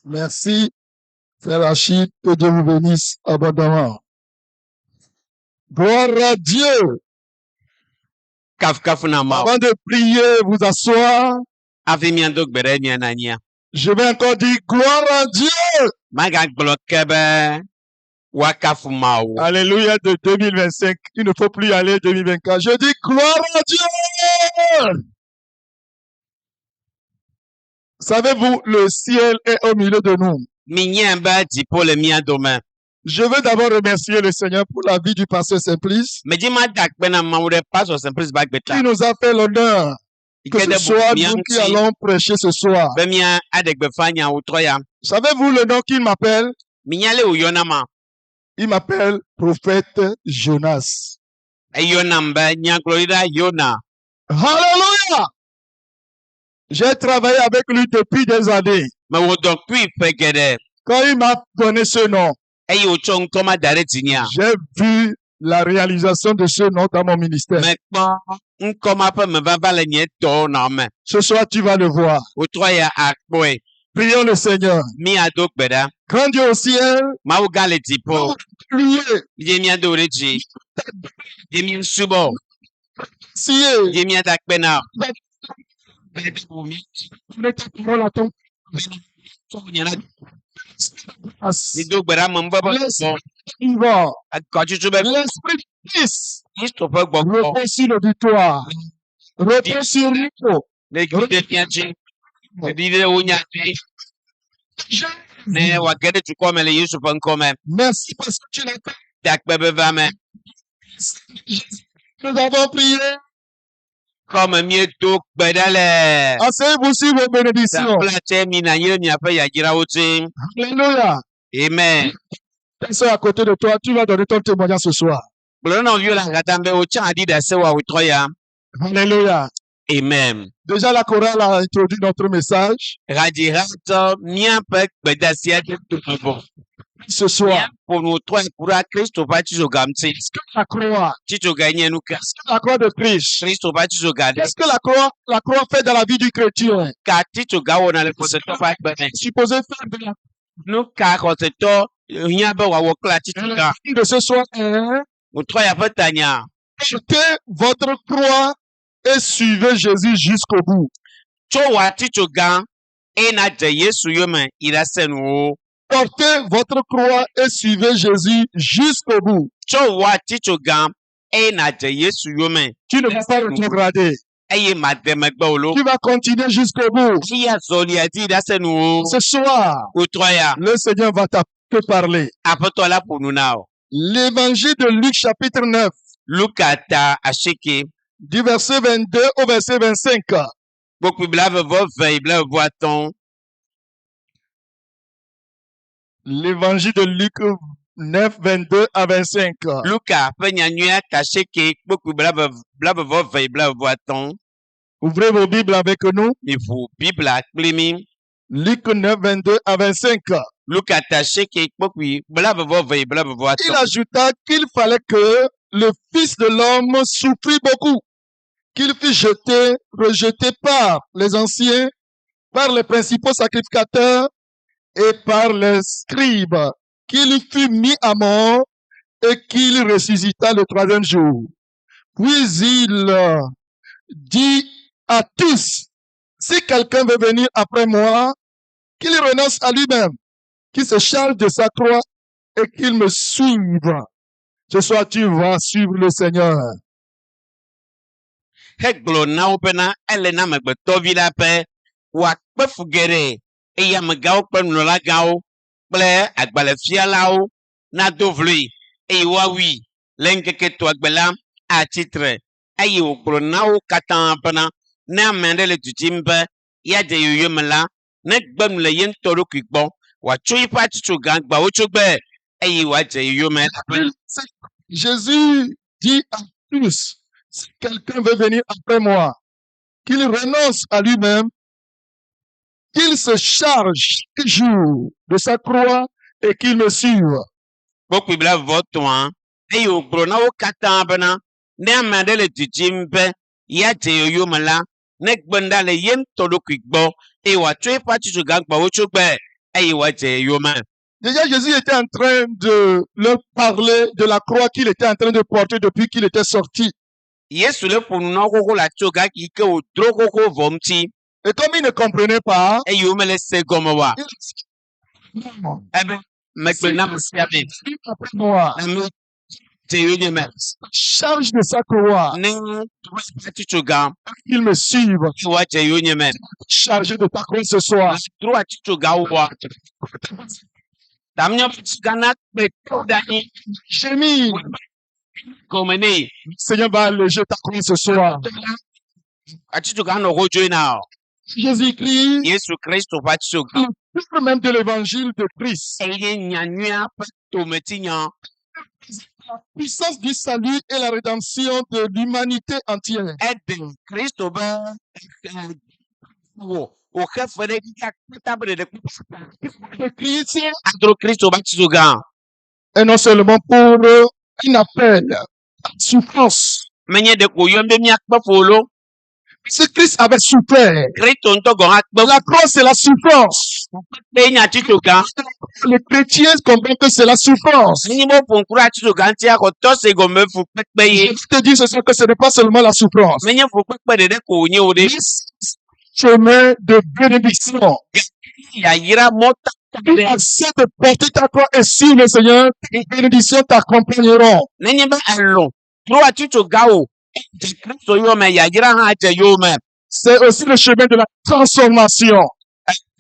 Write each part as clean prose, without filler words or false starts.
Merci, frère Achille, que Dieu vous bénisse abondamment. Gloire à Dieu. Avant de prier, vous asseoir, je vais encore dire gloire à Dieu. Alléluia de 2025. Il ne faut plus aller 2024. Je dis gloire à Dieu. Savez-vous, le ciel est au milieu de nous. Je veux d'abord remercier le Seigneur pour la vie du pasteur Simplice, qui nous a fait l'honneur que ce soit nous qui allons prêcher ce soir. Savez-vous le nom qu'il m'appelle? Il m'appelle prophète Jonas. Alléluia! J'ai travaillé avec lui depuis des années. Quand il m'a donné ce nom, j'ai vu la réalisation de ce nom dans mon ministère. Ce soir, tu vas le voir. Prions le Seigneur. Grand Dieu au ciel, l'esprit fils, repose sur l'auditoire, repose sur l'auditoire. Merci parce que tu l'as fait. Nous avons prié. Asseyez-vous sur vos bénédictions. Alléluia. Amen. Personne à côté de toi, tu vas donner ton témoignage ce soir. Alléluia. Amen. Déjà, la chorale a introduit notre message. Ce soir, Est-ce la croix de Christ. Qu'est-ce que la croix fait dans la vie du chrétien? Supposé faire de la de ce soir est jetez votre croix et suivez Jésus jusqu'au bout. Portez votre croix et suivez Jésus jusqu'au bout. Tu ne vas pas rétrograder. Tu vas continuer jusqu'au bout. Ce soir, le Seigneur va te parler. L'évangile de Luc chapitre 9, du verset 22 au verset 25. L'évangile de Luc 9, 22 à 25. Ouvrez vos Bibles avec nous. Luc 9, 22 à 25. Il ajouta qu'il fallait que le Fils de l'homme souffrit beaucoup, qu'il fût rejeté par les anciens, par les principaux sacrificateurs et par les scribes, qu'il fut mis à mort et qu'il ressuscita le troisième jour. Puis il dit à tous, si quelqu'un veut venir après moi, qu'il renonce à lui-même, qu'il se charge de sa croix et qu'il me suive. Ce soir, tu vas suivre le Seigneur. Jésus dit à tous, si quelqu'un veut venir après moi, qu'il renonce à lui-même, qu'il se charge toujours de sa croix et qu'il me suive. ɛyɛ wɔkyɛ yoma. Déjà, Jésus était en train de leur parler de la croix qu'il était en train de porter depuis qu'il était sorti. Yesu le ƒonu na koko le atsioga yi ke wòdro koko vɔ ŋuti. Et comme il ne comprenait pas, Eye wome le se gɔme wa. non, Ebe megbe na me sia be. après moi, Ame te yonye me. charge de sa croix, Ne dro atitsoga qu'il me suive. wɔkyɛ yonye me. Chargé de ta croix ce soir. Dro atitsoga wa. Tam nyɔ atitsoga na kpe to da nyi. Gémir, Gɔme ne. Seigneur va alléger ta croix ce soir. Atitsoga nɔ ko dzoe na o. Jésus-Christ, Yesu Kristo ƒe atitsoga. le cœur même de l'évangile de Christ. Eye nyanyua ƒe tometinya. La puissance du salut et la rédemption de l'humanité entière. Ede Kristo be wòxe fe ɖe kpata be ɖeɖe Le Christ adro Kristo ƒe atitsoga. est non seulement pour un appel à souffrance. Menye ɖe ko yɔm be míakpe folo. Ce Christ avait souffert. Kristo ŋutɔ gɔ hã kpe La croix, c'est la souffrance. kpe nye atitsoga. Les chrétiens comprennent que c'est la souffrance. Nenye be ƒo ŋku ɖe atitsoga ŋuti axɔ se gɔme fu kpekpe Je ye. veux te dire ce soir que ce n'est pas seulement la souffrance. Menye fu kpekpe ɖeɖe ko wònye wo ɖe. Chemin de bénédiction. Yayra mɔta ɖe. Accepte de porter ta croix et suivre le Seigneur. Les bénédictions t'accompagneront. Nenye be alɔ dro atitsoga o. Dze Kristo yome yayra hã dze yome. C'est aussi le chemin de la transformation.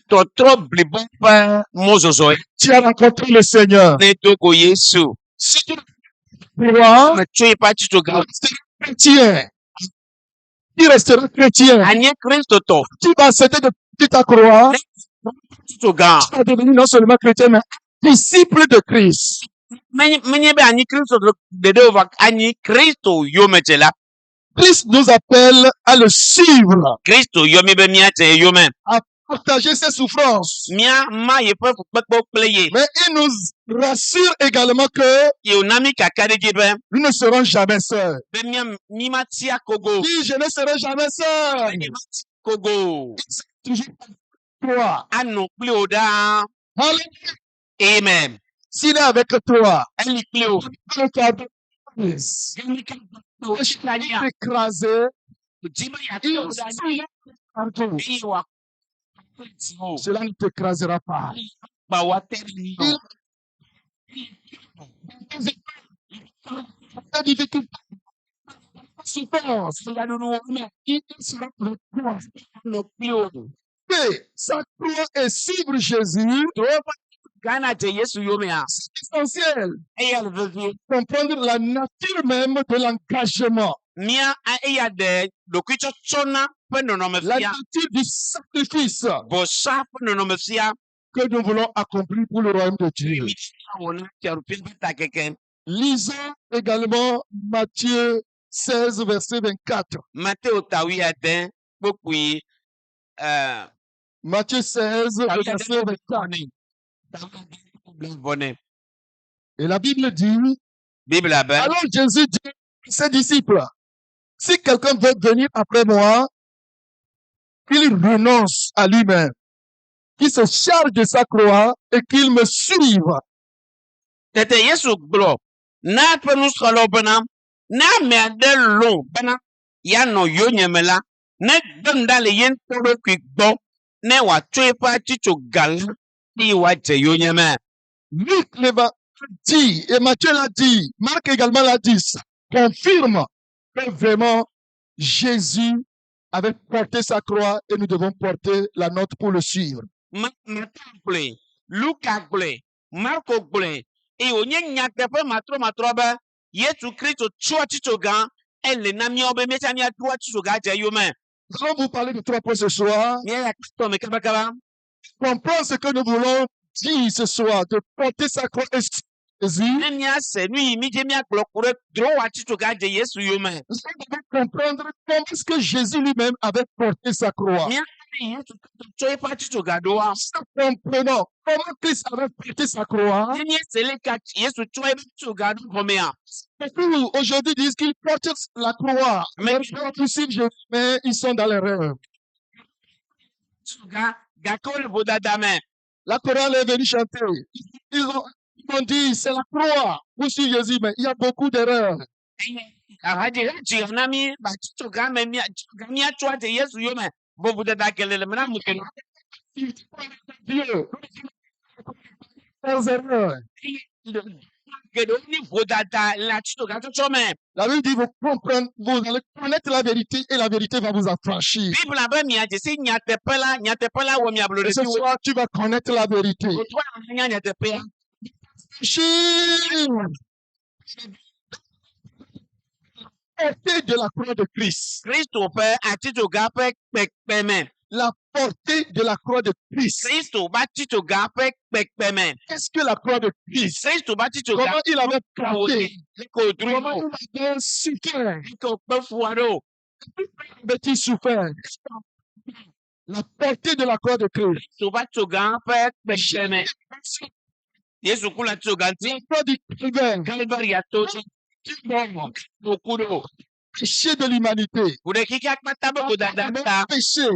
Trɔtrɔ blibo ƒe mɔzɔzɔ ye. Tu as rencontré le Seigneur. Ne do go Yesu. Si tu crois, Me tso eƒe atitsoga. tu resteras chrétien. Tu resteras chrétien. Anye Kristo tɔ. Tu vas accepter de porter ta croix. Atitsoga. Tu vas devenir non seulement chrétien, mais disciple de Christ. Menye be anyi Kristo ɖeɖe o va anyi Kristo yome dze la. Christ nous appelle à le suivre, Kristo yɔ mi be míadze yome. à partager ses souffrances. Mía ma yeƒe fukpekpewo kple ye. Mais il nous rassure également que Ye wòna mi kaka ɖe dzi be nous ne serons jamais seuls. mi mati akogo. Dis, je ne serai jamais seul. Mi mati kogo. Toujours toi. Anɔ kpli wo ɖaa. Alléluia. Amen. S'il est avec toi, Eli kpli wo. le cadeau, il Enya. écrasé, Dzi be il yeato ɖe anyi. partout. Eye wòakpɔ wo. Cela ne t'écrasera pas. Gba woate ɖe anyi. La difficulté, la souffrance, Nuɖuɖu me. il sera avec toi. Anɔ kpli wo. Et sa croix et suivre Jésus, Ghana dze Yesu yomea. c'est essentiel. Eya le vevie. Comprendre la nature même de l'engagement, Mía eya ɖe ɖokuitsɔtsɔna ƒe la nɔnɔmefia. nature du sacrifice Vɔsa ƒe nɔnɔmefia. que nous voulons accomplir pour le royaume de Dieu. Mi wɔna fiaɖuƒe ƒe takeke. Lisons également Matthieu 16, verset 24. Mateo tawi ade kpokpui Matthieu 16, verset 24. vɔnɛ. Et la Bible dit, Bible be alors Jésus dit à ses disciples, si quelqu'un veut venir après moi, qu'il renonce à lui-même, qu'il se charge de sa croix et qu'il me suive. tete Yesu gblɔ na eƒe nusrɔ̃lawo bena ne ame aɖe lɔ̃ bena yeanɔ yonyeme la ne dem ɖa le ye ŋutɔ ɖokui gbɔ ne wòatso eƒe atitsoga la eye wòadze yonyeme. Luc l'a dit, et Matthieu l'a dit, Marc également l'a dit, ça confirme que vraiment Jésus avait porté sa croix et nous devons porter la nôtre pour le suivre. Mateo gblɔe, Luka gblɔe, Marko gblɔe, eye wònye nyateƒe matrɔmatrɔ be Yesu Kristo tso atitsoga ele na míawo be míatsã míaɖo atitsoga dze eyome. Nous allons vous parler de 3 points ce soir. Míaya Kristo me kabakaba. Comprends ce que nous voulons dire ce soir, de porter sa croix et Jésus. Ne míase nu yi mídze míagblɔ ku ɖe drɔ wɔ atitsoga dze Yesu yome. Nous devons comprendre comment est-ce que Jésus lui-même avait porté sa croix. Yesu Kristo tso eƒe atitsoga ɖoa. Comprenons comment Christ avait porté sa croix. Ne míese le ka Yesu tso eƒe atitsoga ɖo gɔmea. Beaucoup aujourd'hui disent qu'ils portent la croix. Mais ils sont dans l'erreur. Atitsoga gake wole vodada me. La chorale est venue chanter. Ils ont dit, c'est la croix. Vous suivez Jésus, mais il y a beaucoup d'erreurs. Dieu. Erreurs. La Bible dit, vous allez connaître la vérité et la vérité va vous affranchir. Et ce soir, tu vas connaître la vérité. Portée de la croix de Christ. La portée de la croix de Christ. Qu'est-ce que la croix de Christ? Comment il avait porté? Comment il avait souffert? Avait-il souffert? La portée de la croix de Christ. La croix du Calvaire. Péché de l'humanité. Péché.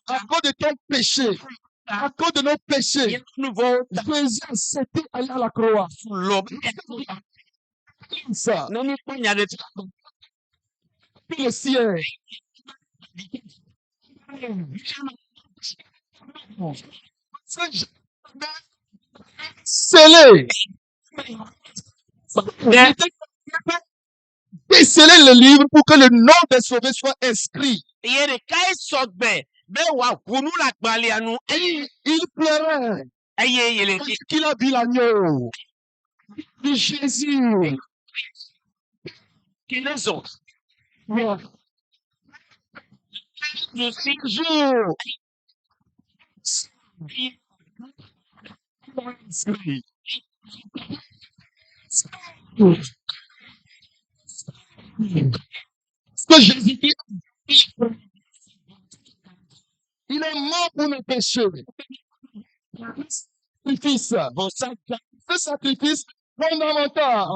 À cause de ton péché. À cause de nos péchés. Jésus s'était allé à la croix. Ça. Le ciel. Scellé. Déceler le livre pour que le nom des sauvés soit inscrit. Il pleurait. Qu'il a vu l'agneau de Jésus. Les autres. De 5 jours. Ce que Jésus dit, il est mort pour nos péchés. Ce sacrifice fondamental,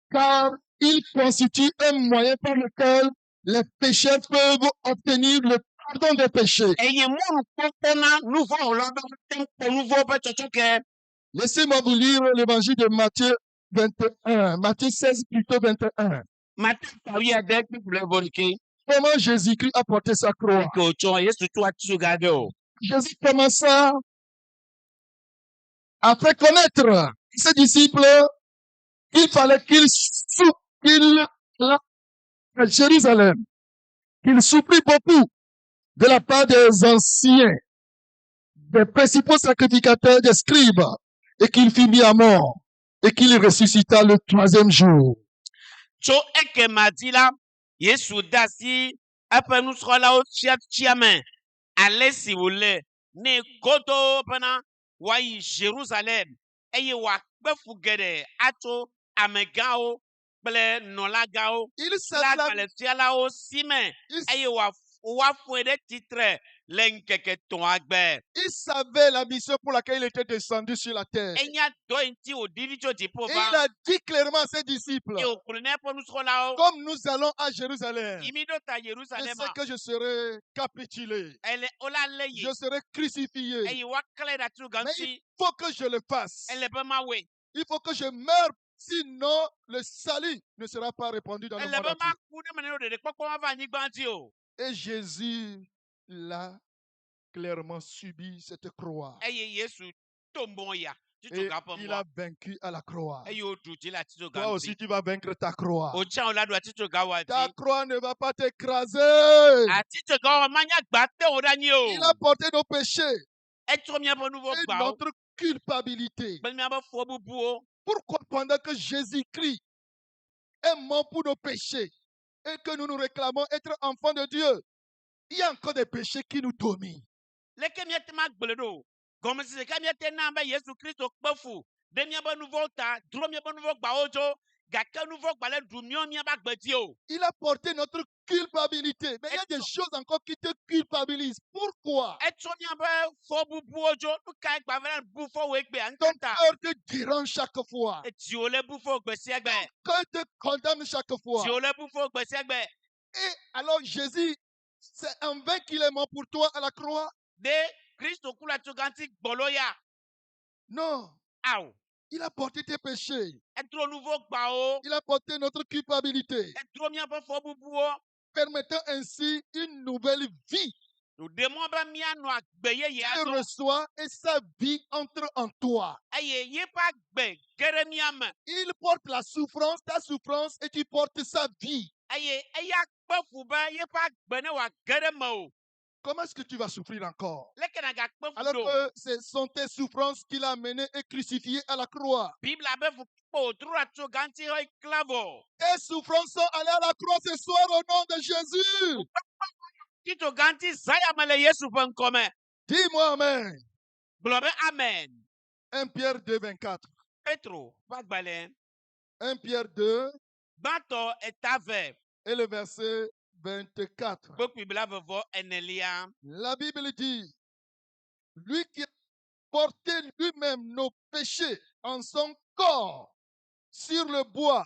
car il constitue un moyen par lequel les pécheurs peuvent obtenir le pardon des péchés. Laissez-moi vous lire l'évangile de Matthieu 21, Matthieu 16 plutôt 21. Comment Jésus-Christ a porté sa croix. Jésus commença à faire connaître ses disciples qu'il fallait qu'il à Jérusalem, qu'il souffrit beaucoup de la part des anciens, des principaux sacrificateurs, des scribes, et qu'il fut mis à mort, et qu'il ressuscita le 3e jour. Il savait la mission pour laquelle il était descendu sur la terre. Et il a dit clairement à ses disciples, comme nous allons à Jérusalem, je sais que je serai capitulé, je serai crucifié, mais il faut que je le fasse. Il faut que je meure, sinon le salut ne sera pas répandu dans le monde entier. Et Jésus l'a clairement subi cette croix. Et il a vaincu à la croix. Toi aussi, tu vas vaincre ta croix. Ta croix ne va pas t'écraser. Il a porté nos péchés et notre culpabilité. Pourquoi pendant que Jésus-Christ est mort pour nos péchés et que nous nous réclamons être enfants de Dieu, il y a encore des péchés qui nous dominent. Il a porté notre culpabilité, mais il y a des choses encore qui te culpabilisent. Pourquoi? Ton cœur te dérange chaque fois. Ton cœur te condamne chaque fois. Et alors Jésus, c'est en vain qu'il est mort pour toi à la croix. Kristo kula tsoganti gboloya. Non. Aou. Il a porté tes péchés. Etro nouveau gbao. Il a porté notre culpabilité, Etro mia pa fo bubuo. permettant ainsi une nouvelle vie. Nous démon ba mia no agbeye Tu ya le so. reçois et sa vie entre en toi. Aye ye pa gbe gere mia me. Il porte la souffrance, ta souffrance, et tu portes sa vie. Aye eya kpe fu ba ye pa gbe ne wa gere me o. Comment est-ce que tu vas souffrir encore? Leke na ga kpe fu Alors do. que ce sont tes souffrances qu'il a menées et crucifiées à la croix. Bible abe fu kpo trura tsoganti ho clavo. Tes souffrances sont allées à la croix ce soir au nom de Jésus. Tito ganti zaya mele Yesu fe nkome. Dis-moi Amen. Globe amen. 1 Pierre 2, 24. Petro, pas gbale. 1 Pierre 2 Banto etave. et le verset 24. Bokwi bla vevo enelia. La Bible dit, lui qui a porté lui-même nos péchés en son corps sur le bois,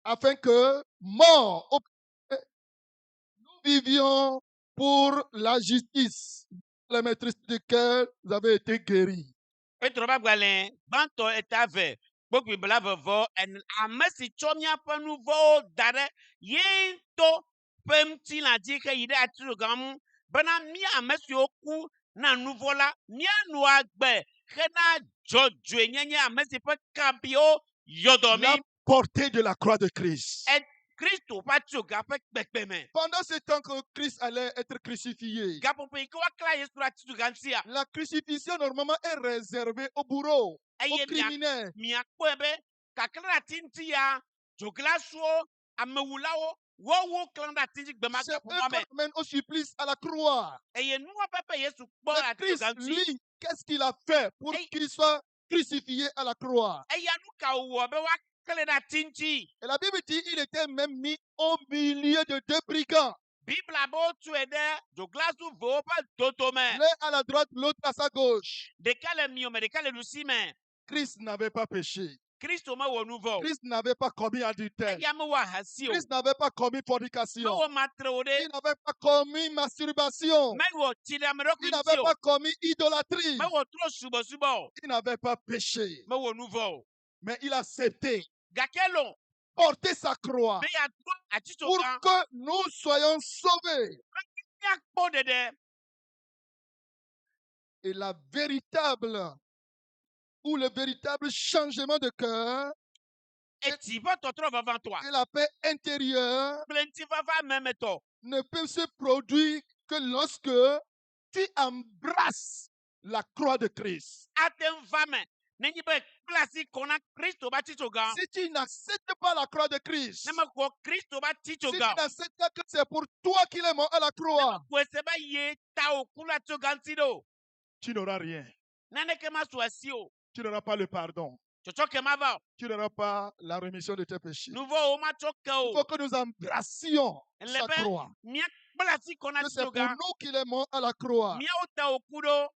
afin que, morts au péché, nous vivions pour la justice, la maîtrise duquel vous avez été guéris. Petro pas gbale. Banto etave. Bokwi bla vevo en amesi chomia pe nouveau dare. Yento pemti la di ke yide atu gam. Bana mi amesi oku na nouveau la. Mia no agbe. Kena jojwe nyenye amesi pe kampio yodomi. La portée de la croix de Christ. Et Kristo pa tsoga pe kpekpeme. Pendant ce temps que Christ allait être crucifié, Gapope iko wa kla Yesu la titu gantia. la crucifixion normalement est réservée aux bourreaux, aux Eye criminels. mia kwebe kakla tinti ya joglaso amewulawo wo klanda tinti gbema C'est eux kapo mame. qu'on mène au supplice à la croix. Eye nuwa pepe Yesu kpo Mais la titu Christ, ganti. lui, qu'est-ce qu'il a fait pour Hey. qu'il soit crucifié à la croix? Eye anu ka wo be wa klenda tinti. Et la Bible dit il était même mis au milieu de deux brigands, Bible abo tuede joglasu vo pa dotome. l'un à la droite, l'autre à sa gauche. De kale miome, de kale lusime. Christ n'avait pas péché. Kristo me wo nouveau. Christ n'avait pas commis adultère. Eye me wa hasio. Christ n'avait pas commis Me fornication. wo matrode. Il n'avait pas commis masturbation. Me wo tidamero Il n'avait kwintio. pas commis idolâtrie. Me wo tro subo. Il n'avait pas péché. Me wo nouveau. Mais il a accepté, Gakelo. porter sa croix Me ya tro atito pour kan. que nous soyons sauvés. Ya kpo dede. Et la véritable ou le véritable changement de cœur Eti va totro vavant toi. et la paix intérieure Plenty vava memeto. ne peuvent se produire que lorsque tu embrasses la croix de Christ. Atem vame. Nenyi be klasi kona Kristo ba tito gan. Si tu n'acceptes pas la croix de Christ, Nema ko Kristo ba si tito tu gan. n'acceptes pas que c'est pour toi qu'il est mort à la croix, Kwese ba ye ta okula to gantido. tu n'auras rien. Nane ke ma swasio. Tu n'auras pas le pardon. Chocho ke ma va. Tu n'auras pas la rémission de tes péchés. Nouveau o ma Il chokao. faut que nous embrassions sa Lebe croix. mia klasi kona Que c'est tito pour gan. nous qu'il est mort à la croix. Mia o ta okudo.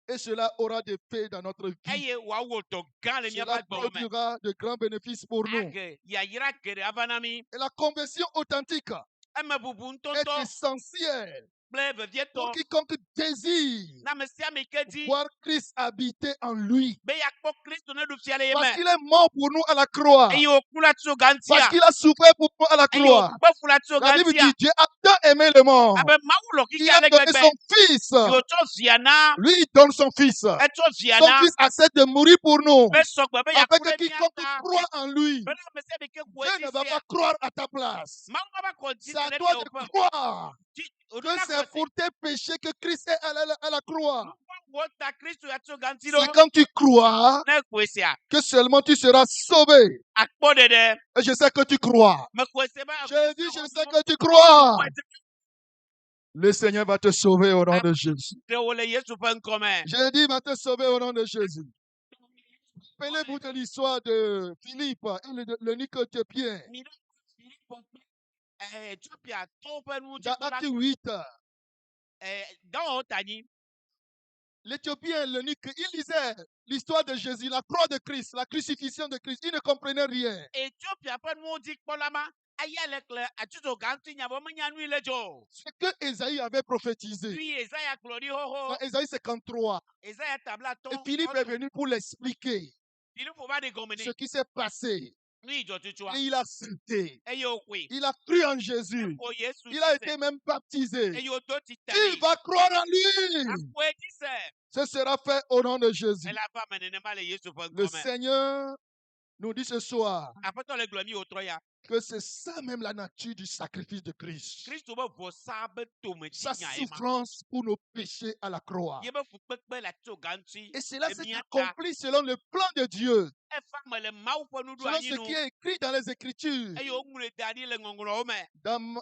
Et cela aura des faits dans notre vie. Eye wa wo to gan le mia Cela ba gbo me. produira de grands bénéfices pour nous. Age ya yira kere avanami. Et la conversion authentique Eme bubu est ntonto. essentielle Blebe vieto. pour quiconque désire Na mesia me kedi. voir Christ habiter en lui. Be ya kpo Kristo ne du fiale Parce yeme. qu'il est mort pour nous à la croix. Eye okula tso gantia. Parce qu'il a souffert pour nous à la Eye croix. okpefula tso La Bible gantia. dit Dieu a tant aimé le monde. Abe mawulo Il kiki a donné alegbegbe. son fils. Yo to viana. Lui, il donne son fils. Son Eto viana. fils accepte de mourir pour nous. Be sokwe be ya Afin kure que quiconque miata. croit en lui, Be na mese be ke Dieu ne va kwetisia. pas croire à ta place. Mawu ba C'est continue à de toi te de open. croire que Oduna c'est pour tes péchés que Christ est à la croix. wota Kristo ya tso gantido. C'est quand tu crois Na kwesia. que seulement tu seras sauvé. Akpo dede. Et je sais que tu crois. Me kwese ba. Je dis, je sais que tu crois. Le Seigneur va te sauver au nom de Jésus. Te wole Yesu fe nkome. Je dis, il va te sauver au nom de Jésus. Rappelez-vous de l'histoire de Philippe et le Nicotépien. Ethiopia to pe nu Dans Acte 8, dans otani. l'Éthiopien, l'eunuque, il lisait l'histoire de Jésus, la croix de Christ, la crucifixion de Christ. Il ne comprenait rien. Ethiopia ƒe nuwo dzi kpɔlama eya le kle atsuto gãŋtui nya bɔ menya nui le dzo. Ce que Ésaïe avait prophétisé Lui Esaya gblɔ ɖi xoxo. dans Ésaïe 53. Esaya tabla Et tɔn. Philippe est venu pour l'expliquer Philippe va de gɔme ce ne. qui s'est passé. Nui dzɔ tutua. Et il a cité. Eye wòkoe. Il a cru en Jésus. O Yesu Il a disɛ. été même baptisé. Eye wòdo tita Il ne. va croire en lui. Aƒoe disɛ. Ce sera fait au nom de Jésus. Ela va me nenema le Yesu ƒe Le ŋkɔme. Seigneur nous dit ce soir Aƒetɔ le gblɔ mi wòtrɔ ya. que c'est ça même la nature du sacrifice de Christ. Kristo be vɔsa be tome Sa dzi nya ye ma. souffrance pour nos péchés à la croix. Ye be fukpekpe le atsuto gãŋtui. Et cela s'est Emia ta. accompli selon le plan de Dieu, Efa me le Mawu ƒe selon nuɖoanyi ce nu. qui est écrit dans les Écritures. Eye woŋlɔe da ɖi le ŋɔŋlɔwo me. Dans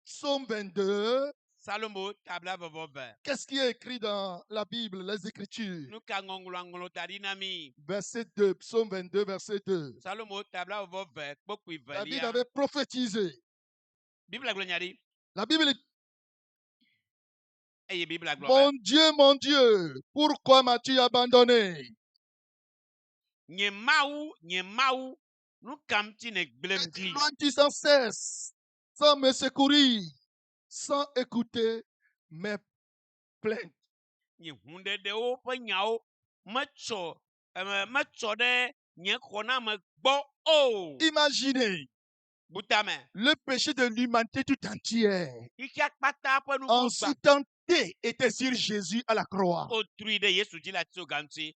Psaume 22, Salomo tabla veve. qu'est-ce qui est écrit dans la Bible, les Écritures? Nu ka ŋɔŋlɔ da ɖi na mi. Verset 2, Psaume 22, verset 2. Salomo tabla veve kpokpui David velia. avait prophétisé. Bible gblɔ nya ɖi. La Bible dit, Eye Bible gblɔ be. mon Dieu, pourquoi m'as-tu abandonné? Nye Mawu, nu kam ti ne gblem ɖi. Loin-tu sans cesse, sans me secourir, sans écouter mes plaintes. Nye hũɖeɖewo ƒe nyawo metsɔ ɖe nye xɔname gbɔ o. Imaginez Butame. le péché de l'humanité tout entière. Ixia kpata ƒe nu En vɔ gba. ce temps était sur Jésus à la croix. Wotui ɖe Yesu dzi le atsuto gãŋtui.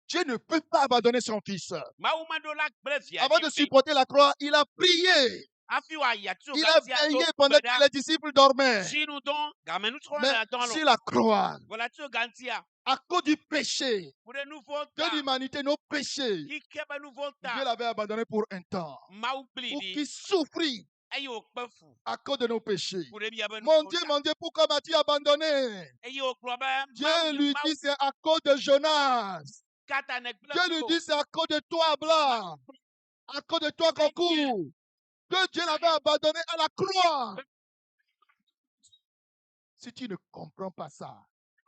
Dieu ne peut pas abandonner son fils. Mawu meɖo la gble via Avant de ɖi. supporter la croix, il a prié. Hafi wòayi atsuto Il a gãŋtua veillé do pendant gbe que ɖa. les disciples dormaient. Sinu dɔn gamenutrɔla Mais le dɔn sur lo. la croix, Vɔ le atsuto gãŋtia. à cause du péché Ku ɖe nu vɔ de ta. l'humanité, nos péchés, Ike be nu vɔ Dieu ta. l'avait abandonné pour un temps. Mawu kpli Pour ɖi. qu'il souffrit Eye wòkpe fu. à cause de nos péchés. Ku ɖe mia be nu Mon vɔ ta. Dieu, pourquoi m'as-tu abandonné? Eye wògblɔ be. Dieu lui dit, c'est à cause de Jonas. Kata ne gble Dieu lui fu. dit, c'est à cause de toi, blanc. À cause de toi qu'on court. Que Dieu l'avait abandonné à la croix. Si tu ne comprends pas ça,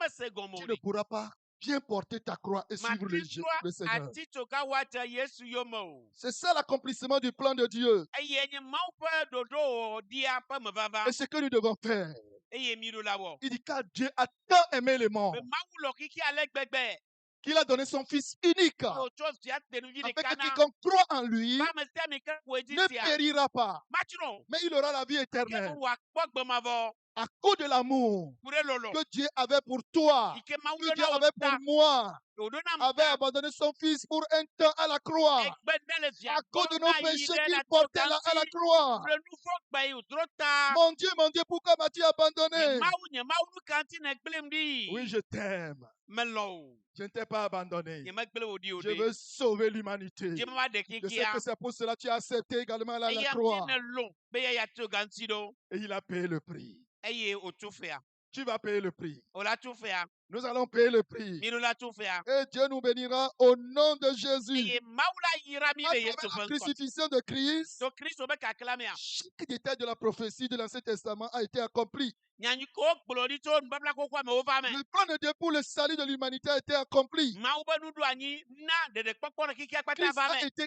Mese gɔme tu o ne ɖi. pourras pas bien porter ta croix et suivre le Matitrɔ Seigneur. atitso gawoa dze Yesu yome o. C'est ça l'accomplissement du plan de Dieu. Eye nye Mawu ƒe ɖoɖo wɔɖia ƒe me vava. Et ce que nous devons faire. Eye mi ɖo la wɔ. Il dit car Dieu a tant aimé le monde Be Mawu lɔ kiki ale gbegbe. qu'il a donné son Fils unique. Wotsɔ via tenuvi Afin ɖeka que na. quiconque croit en lui Ame sia ame ke ƒoe dzi ne sia. périra pas, Matsrɔ̃. mais il aura la vie Ke éternelle. be wòakpɔ gbemavɔ. À cause de l'amour Ku ɖe lɔlɔ. que Dieu avait pour toi, Yi ke Mawu que ɖo Dieu na wo avait pour ta. moi, Wòɖo nam avait ta. abandonné son Fils pour un temps à la croix. Egbe ɖe le via À cause de gbɔ nos na yi péchés ɖe qu'il la portait là à la togãŋtui. croix. Ku ɖe nu vɔ gbe yi wòdrɔ ta. Mon Dieu, pourquoi m'as-tu abandonné? Nye Mawu nu ka ŋti ne gblem ɖi. Oui, je t'aime. Melɔ o. Je ne t'ai pas abandonné. Nye megble wò ɖi o Je ɖe. veux sauver l'humanité. Dze meva ɖe Je sais kikia. que c'est pour cela que tu as accepté également là, la Eya croix. ŋti ne lɔ be ya to gãŋtui ɖo. Et il a payé le prix. Eye wòtso fea. Tu vas payer le prix. Wòla tso fea. Nous allons payer le prix. Mi ɖo la tso fea. Et Dieu nous bénira au nom de Jésus. Eye Mawu la yra mi À le Yesu travers la ƒe ŋkɔ. crucifixion de Christ, To Kristo be kakla mea. chaque détail de la prophétie de l'Ancien Testament a été accompli. Nyanyui ke wogblɔ ɖi tso nubabla xoxoa me wova me. Le plan de Dieu pour le salut de l'humanité a été accompli. Mawu be nuɖoanyi na ɖeɖekpɔkpɔ le kikia kpata Christ va a me. été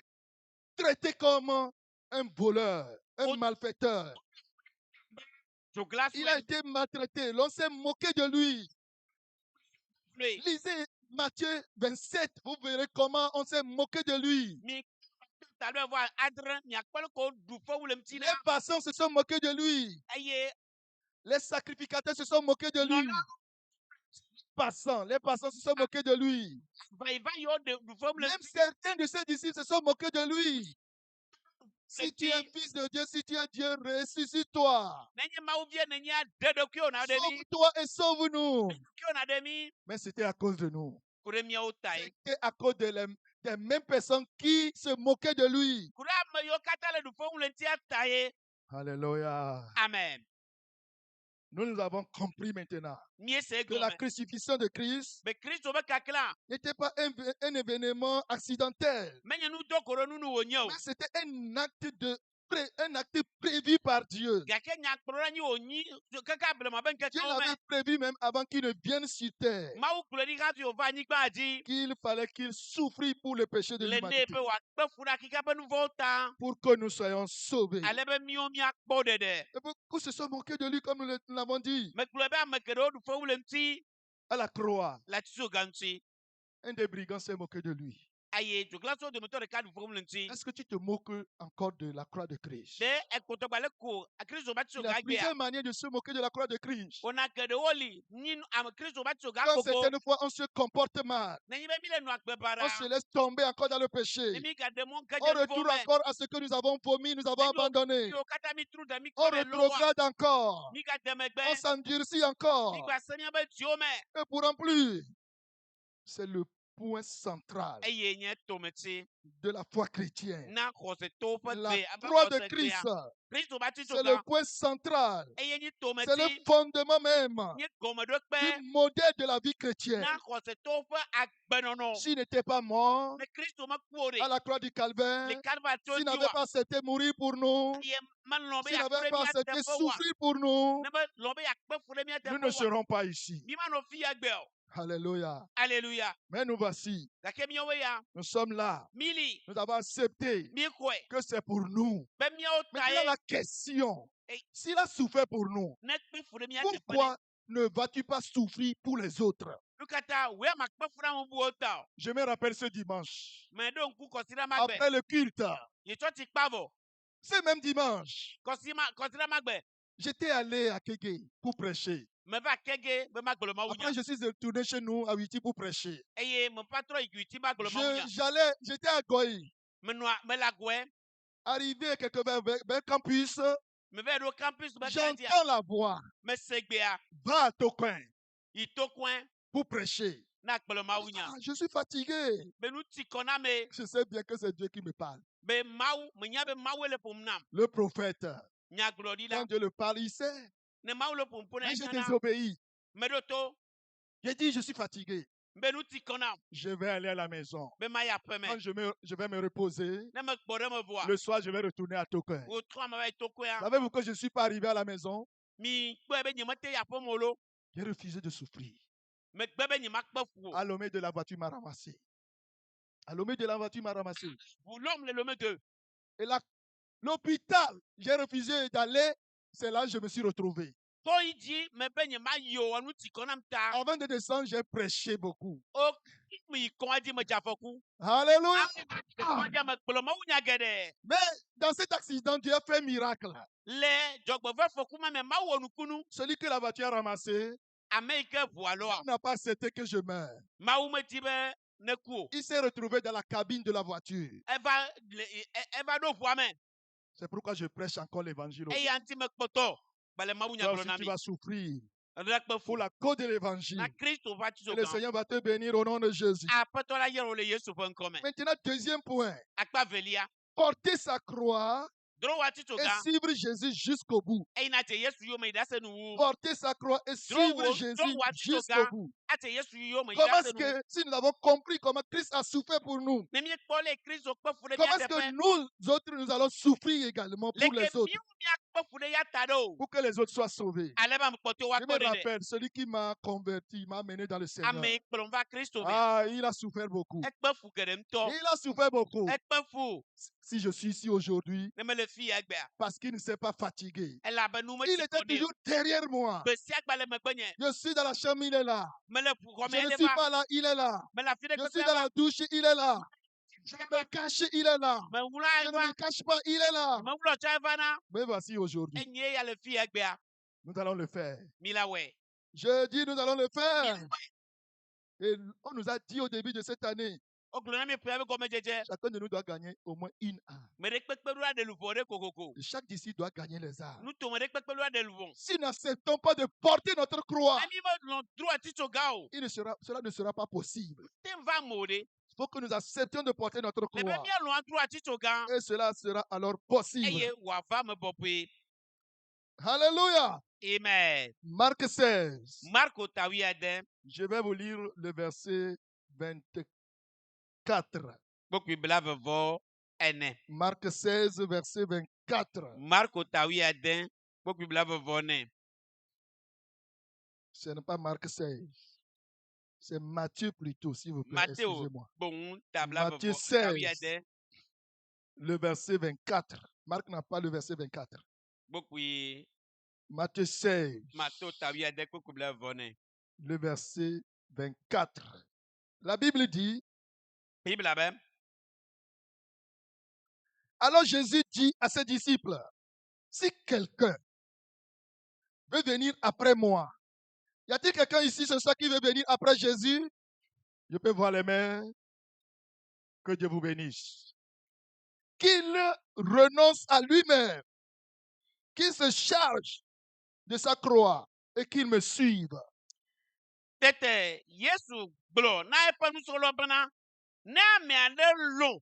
traité comme un voleur, un Oh. malfaiteur. Dzogla Il a été maltraité. L'on s'est moqué de lui. flue. Lisez Matthieu 27, vous verrez comment on s'est moqué de lui. Mi ta ɖe vɔ adre miakpɔ le ko ɖu fɔwu le ŋuti Les na. passants se sont moqués de lui. Eye Les sacrificateurs se sont moqués de lui. Les passants se sont moqués de lui. vayiva yiwo ɖe ɖu fɔwu le Même ŋuti. certains de ses disciples se sont moqués de lui. Si tu es Eti fils de Dieu, si tu es Dieu, ressuscite-toi. nenye Mawu vie nenya ɖe ɖokuiwo na ɖe mi. Sauve-toi et sauve-nous. Ɖokuiwo na ɖe mi. Mais c'était à cause de nous. Ku ɖe miawo tae. C'était à cause des mêmes personnes qui se moquaient de lui. Ku ɖe ame yiwo katã le ɖu fɔwu le ŋutia tae. Alléluia. Amen. Nous avons compris maintenant Miese que la gɔme. crucifixion de Christ Be Kristo be kakla. n'était pas un événement accidentel, Menye nu do ko ɖe nu wònye o. mais c'était un acte de un acte prévu par Dieu. gake nyakplɔla nyi wònyi keke ablema be Dieu ŋkekewo me l'avait prévu même avant qu'il ne vienne sur terre, mawu gblɔ ɖi hafi wòva anyigba dzi qu'il fallait qu'il souffre pour le péché de le nɛ l'humanité, be wòakpe fu ɖe akika ƒe nu vɔwo ta pour que nous soyons sauvés. ale be míwo míakpɔ ɖeɖe Et beaucoup se sont moqués de lui, comme nous l'avons dit, megblɔe be ame geɖewo ɖu fewu le ŋuti à la croix. le atisoga ŋuti Un des brigands s'est moqué de lui. eye dzoglaswo dometɔ ɖeka ɖu fewu le ŋuti Est-ce que tu te moques encore de la croix de Christ? ɖe ekpɔtɔgba le ko kristo ƒe Il atisoga y a gbea plusieurs manières de se moquer de la croix de Christ. wòna geɖewo li nyi ame kristo ƒe atisoga Quand gbogbo certaines fois on se comporte mal, nenyi be mi le nu agbe ba on ɖa se laisse tomber encore dans le péché. ne mi gaɖe mɔ nke On dze nu vɔwo retourne me encore à ce que nous avons vomi, nous avons abandonné. miwo katã mi tru ɖe mi On kɔ le lowa rétrograde encore. mi gade megbe On s'endurcit mi encore. gba se miaƒe dziwo me Et pour en plus, c'est le point central eye nye tometi de la foi chrétienne. na xɔsetɔwo ƒe La gbe abe croix de xɔsegbea Christ, kristo ƒe c'est le atisoga point central. eye nye C'est le tometi fondement même nye gɔmeɖokpe du modèle de la vie chrétienne. na xɔsetɔwo ƒe agbenɔnɔ S'il n'était pas mort ne kristo meku o à ɖe la croix du Calvaire, le kalvatio s'il dzi n'avait wa pas accepté mourir pour nous, eye melɔ̃ be s'il yakpe n'avait ɖe pas mía accepté teƒe wa souffrir pour nous, ne be lɔ̃ be yakpe fu ɖe mía nous ne teƒe wa serons pas ici. mi manɔ fi ya gbe o Alléluia. alléluia Mais nous voici, gake míawoe ya nous sommes là. mi li Nous avons accepté mi xɔe que c'est pour nous. be míawo ta Maintenant, ye la question, Et- s'il a souffert pour nous, ne kpe fu ɖe mía teƒe ɖe pourquoi ne vas-tu pas souffrir pour les autres? nu katã woe makpe fu ɖe ame bubuwo ta o Je me rappelle ce dimanche, me ɖo ŋku kɔsiɖa magbe après le culte, yi tsɔtsi kpa vɔ ce même dimanche, kɔsiɖa magbe j'étais allé à Kégué pour prêcher. me va kege be magblɔ mawu nya Après, je suis retourné chez nous à Witi pour prêcher. eye me va trɔ yi guiti magblɔ mawu nya J'étais à Goï, me le agɔe arrivé quelque part vers campus, me va ɖo campus be kadia j'entends la voix, me se gbea va à Toquin yi to koe pour prêcher. na gblɔ mawu nya Ah, je suis fatigué. be nu ti kɔ na me Je sais bien que c'est Dieu qui me parle. be mawu menya be mawu le ƒom nam Le prophète, nyagblɔɖila quand Dieu le parle, il sait. ne mawu le ƒom ƒo na Mais j'ai enyana désobéi. me ɖo to J'ai dit, je suis fatigué. be nu ti kɔ nam Je vais aller à la maison. be ma yi aƒe me Quand je vais me reposer, ne me gbɔ ɖe me voa le soir, je vais retourner à Toquin. wotrɔ ame va yi to koea Savez-vous que je ne suis pas arrivé à la maison? mi kpɔe be nyemete yi aƒe me o lo J'ai refusé de souffrir. megbe be nyemakpe fu o À l'omé de la voiture m'a ramassé. À l'omé de la voiture m'a ramassé. ʋu lɔm le lome de Et là, l'hôpital, j'ai refusé d'aller. C'est là que je me suis retrouvé. tɔ yi dzi me be nyemayi o nu ti kɔ nam ta Avant de descendre, j'ai prêché beaucoup. o me yi kɔn dzi me dze afɔku Alléluia. kɔn me gblɔ mawu nya geɖe Mais dans cet accident, Dieu a fait un miracle. le dzɔgbevɔ fɔku ma me mawu wɔ nukunu Celui que la voiture a ramassé ame yi ke ʋua lɔa n'a pas accepté que je meure. mawu medi be ne ku o Il s'est retrouvé dans la cabine de la voiture. eva ɖo ʋua me C'est pourquoi je prêche encore l'évangile. eya ŋuti mekpɔtɔ gbale mawu nya Toi gblɔ aussi, na tu mi vas souffrir ɖe kpe fu pour la cause de l'évangile. na kristo ƒe Et le atisoga Seigneur va te bénir au nom de Jésus. aƒetɔ la yɔrɔ le yesu ƒe ŋkɔ me Maintenant, deuxième point. akpa velia Porter sa croix drɔ wɔ et atisoga suivre Jésus jusqu'au bout. eyina te yesu yome yi ɖase nu wu Porter sa croix et suivre wo- Jésus drɔ wɔ atisoga. jusqu'au bout. ate yesu yome yi Comment ɖase est-ce nu que, si nous avons compris comment Christ a souffert pour nous, ne miekpɔ le kristo kpe fu ɖe comment mia est-ce que teƒe nous autres, nous allons souffrir également pour leke les autres, miwu miakpe fu ɖe ya ta ɖe o pour que les autres soient sauvés? ale be ame kpɔtɔwo Je woakpɔ me ɖeɖe rappelle, celui qui m'a converti, m'a amené dans le Seigneur. ame yi kplɔm va kristo me Ah, il a souffert beaucoup. ekpe fu geɖe ŋutɔ Il a souffert beaucoup. ekpe fu Si je suis ici aujourd'hui, ne mele fi ya gbea parce qu'il ne s'est pas fatigué. elabe nu Il meti était kɔ ɖi toujours derrière moi. gbe sia gba le megbe nye Je suis dans la chambre, il est là. mele xɔme Je ne ɖe suis va pas là, il est là. mele afi ɖe Je suis kpekpe dans va la douche, il est là. Je me cache, il est là. mewlɔ Je ne eva me cache pas, il est là. mewlɔ tsɔ eva na Mais voici aujourd'hui, enye ya le fi ya gbea nous allons le faire. mi la wɔe Je dis, nous allons le faire. Et on nous a dit au début de cette année, wogblɔ na mi ƒe be gɔmedzedze chacun de nous doit gagner au moins une âme. me ɖe kpekpeɖoa ɖe luʋɔ ɖe kokoko Et chaque disciple doit gagner les âmes. nutome ɖe kpekpeɖoa ɖe luʋɔ Si nous n'acceptons pas de porter notre croix, ne mi be lɔ dro atisoga o cela ne sera pas possible. te va ame o ɖe Il faut que nous acceptions de porter notre le be croix. mialɔ adro atisoga Et cela sera alors possible. eye wòava ame bɔbɔe Alléluia. amen Marc 16. marko tawi ade Je vais vous lire le verset 24. kpokui bla vevɔ ene. Marc 16, verset 24. Marco tawi ade kpokpi bla vevone. Ce n'est pas Marc 16. C'est Matthieu plutôt, s'il vous plaît. Matteo Excusez-moi. bon tabla Matthieu tawi 16, ade le verset 24. Marc n'a pas le verset 24. kpokpi Matthieu 16, Matteo tawi ade kpokpi bla vevone. le verset 24. La Bible dit, Bible abe. alors Jésus dit à ses disciples, si quelqu'un veut venir après moi, y a-t-il quelqu'un ici ce soir qui veut venir après Jésus? Je peux voir les mains. Que Dieu vous bénisse. Qu'il renonce à lui-même, qu'il se charge de sa croix et qu'il me suive. Tete Yesu gblɔ na eƒe nusrɔ̃lawo bena ne ame aɖe lɔ̃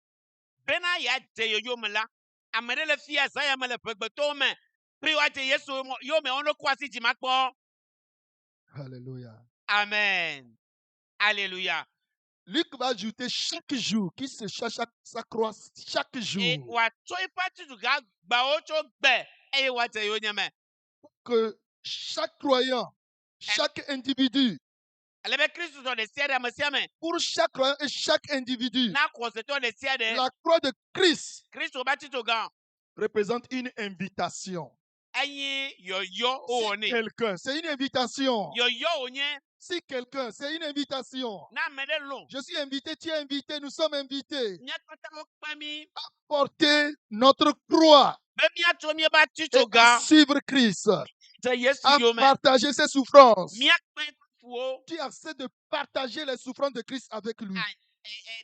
bena yeadze yoyo me la, ame ɖe le fia Zaya me le ʋegbetɔwo me be woadze Yesu yome wono kɔ asi dzi makpɔ. Alléluia. Amen. Alléluia. Luc va ajouter chaque jour qu'il se charge sa croix chaque Et jour. wòatsɔ eƒe atitugã gbawo tso gbe eye wòadze yoyo me. Que chaque croyant, chaque individu, Ale be Kristu tɔ ɖe sia ɖe ame sia me. pour chaque croyant et chaque individu, Na xɔsetɔ ɖe sia ɖe. la croix de Christ Kristu ƒe atitugã représente une invitation. enye yɔyɔ Si wowɔ nɛ. quelqu'un, c'est une invitation. Yɔyɔ wònye Si quelqu'un, c'est une invitation. na ame ɖe lɔ̃. Je suis invité, tu es invité, nous sommes invités. Mía katã wokpe mí Porter notre croix be míatsɔ míaƒe et à atitugã suivre Christ, dze Yesu à yome. partager ses souffrances. Míakpe ƒuwo Tu acceptes de partager les souffrances de Christ avec lui.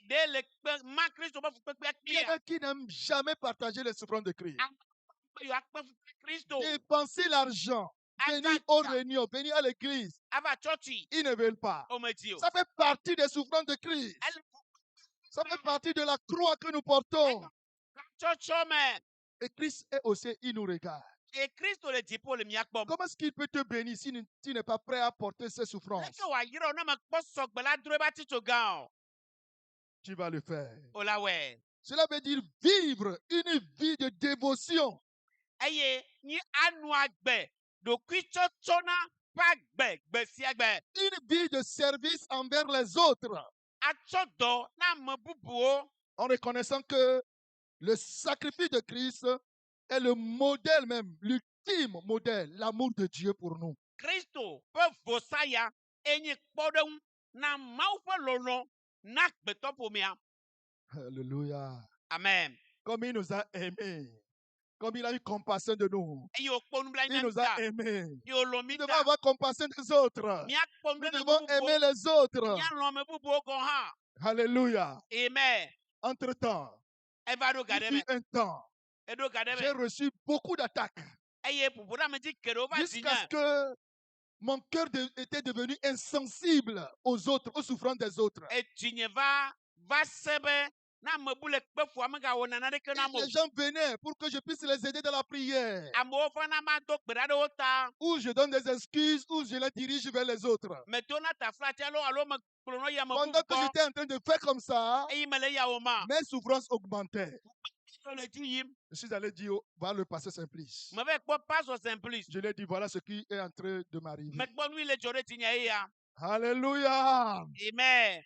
ɖe le kpe ma Kristu ƒe fukpekpea Il y en kplia. a qui n'aiment jamais partager les souffrances de Christ. Be yewoakpe fukpe Kristu. Dépenser l'argent, venir aux réunions, venir à l'église, Ava tsɔtsi ils ne veulent pas. omedzi o. Ça fait partie des souffrances de Christ. Ele Ça fait partie de la croix que nous portons. tsɔtsɔ me. Et Christ est aussi, il nous regarde. Et Kristu le dziƒo le míakpɔm. Comment est-ce qu'il peut te bénir si tu n'es pas prêt à porter ses souffrances? Leke wòayra wo ne mekpɔ sɔgbe la dro eƒe atitugã o. Tu vas le faire. O la wɔe. Cela veut dire vivre une vie de dévotion. Eye nyi anu agbe ɖokuitsɔtsɔ na ƒe agbe gbe sia gbe. Une vie de service envers les autres. Atsɔ dɔ na ame bubuwo. En reconnaissant que le sacrifice de Christ est le modèle même, l'ultime modèle, l'amour de Dieu pour nous. Kristo ƒe vɔsaya enye kpɔɖeŋu na Mawu ƒe lɔlɔ̃ na gbetɔƒomea. Alléluia. Amen. Comme il nous a aimés, comme il a eu compassion de nous, Eye wòkpɔ nublanui il na nous mí a ta. aimés. Ye wòlɔ̃ mí Nous devons ta. avoir compassion des autres. Míakpɔ Nous nublanui devons bubuwo. aimer les autres. Míalɔ̃ ame bubuwo gɔ̃ hã. Alléluia. Amen. Entre-temps, Eva ɖo ga il ɖe fut me. un temps, Eɖo ga ɖe j'ai me. reçu beaucoup d'attaques Eye ƒoƒoɖamedzi geɖewo va jusqu'à ce zinye. que mon cœur était devenu insensible aux autres, aux souffrances des autres. Edzinye va se be na ame bu le kpe ƒoa megawɔ nana ɖeke Et na mo. les gens venaient pour que je puisse les aider dans la prière. Amewo fana mado gbe ɖa ɖe wo ta. Ou je donne des excuses, ou je les dirige vers les autres. Medo na taflatsi alo mekplɔ no yi ame Pendant bubu que gbɔ. j'étais en train de faire comme ça, Eye mele yawo ma. mes souffrances augmentaient. Le dzi yim. Je suis allé dire, voilà le pasteur Simplice. Meve kpɔ pastor Simplice. Je lui ai dit, voilà ce qui est en train de m'arriver. Mekpɔ nu yi le dzɔ ɖe dzinye eya. Alléluia. Amen.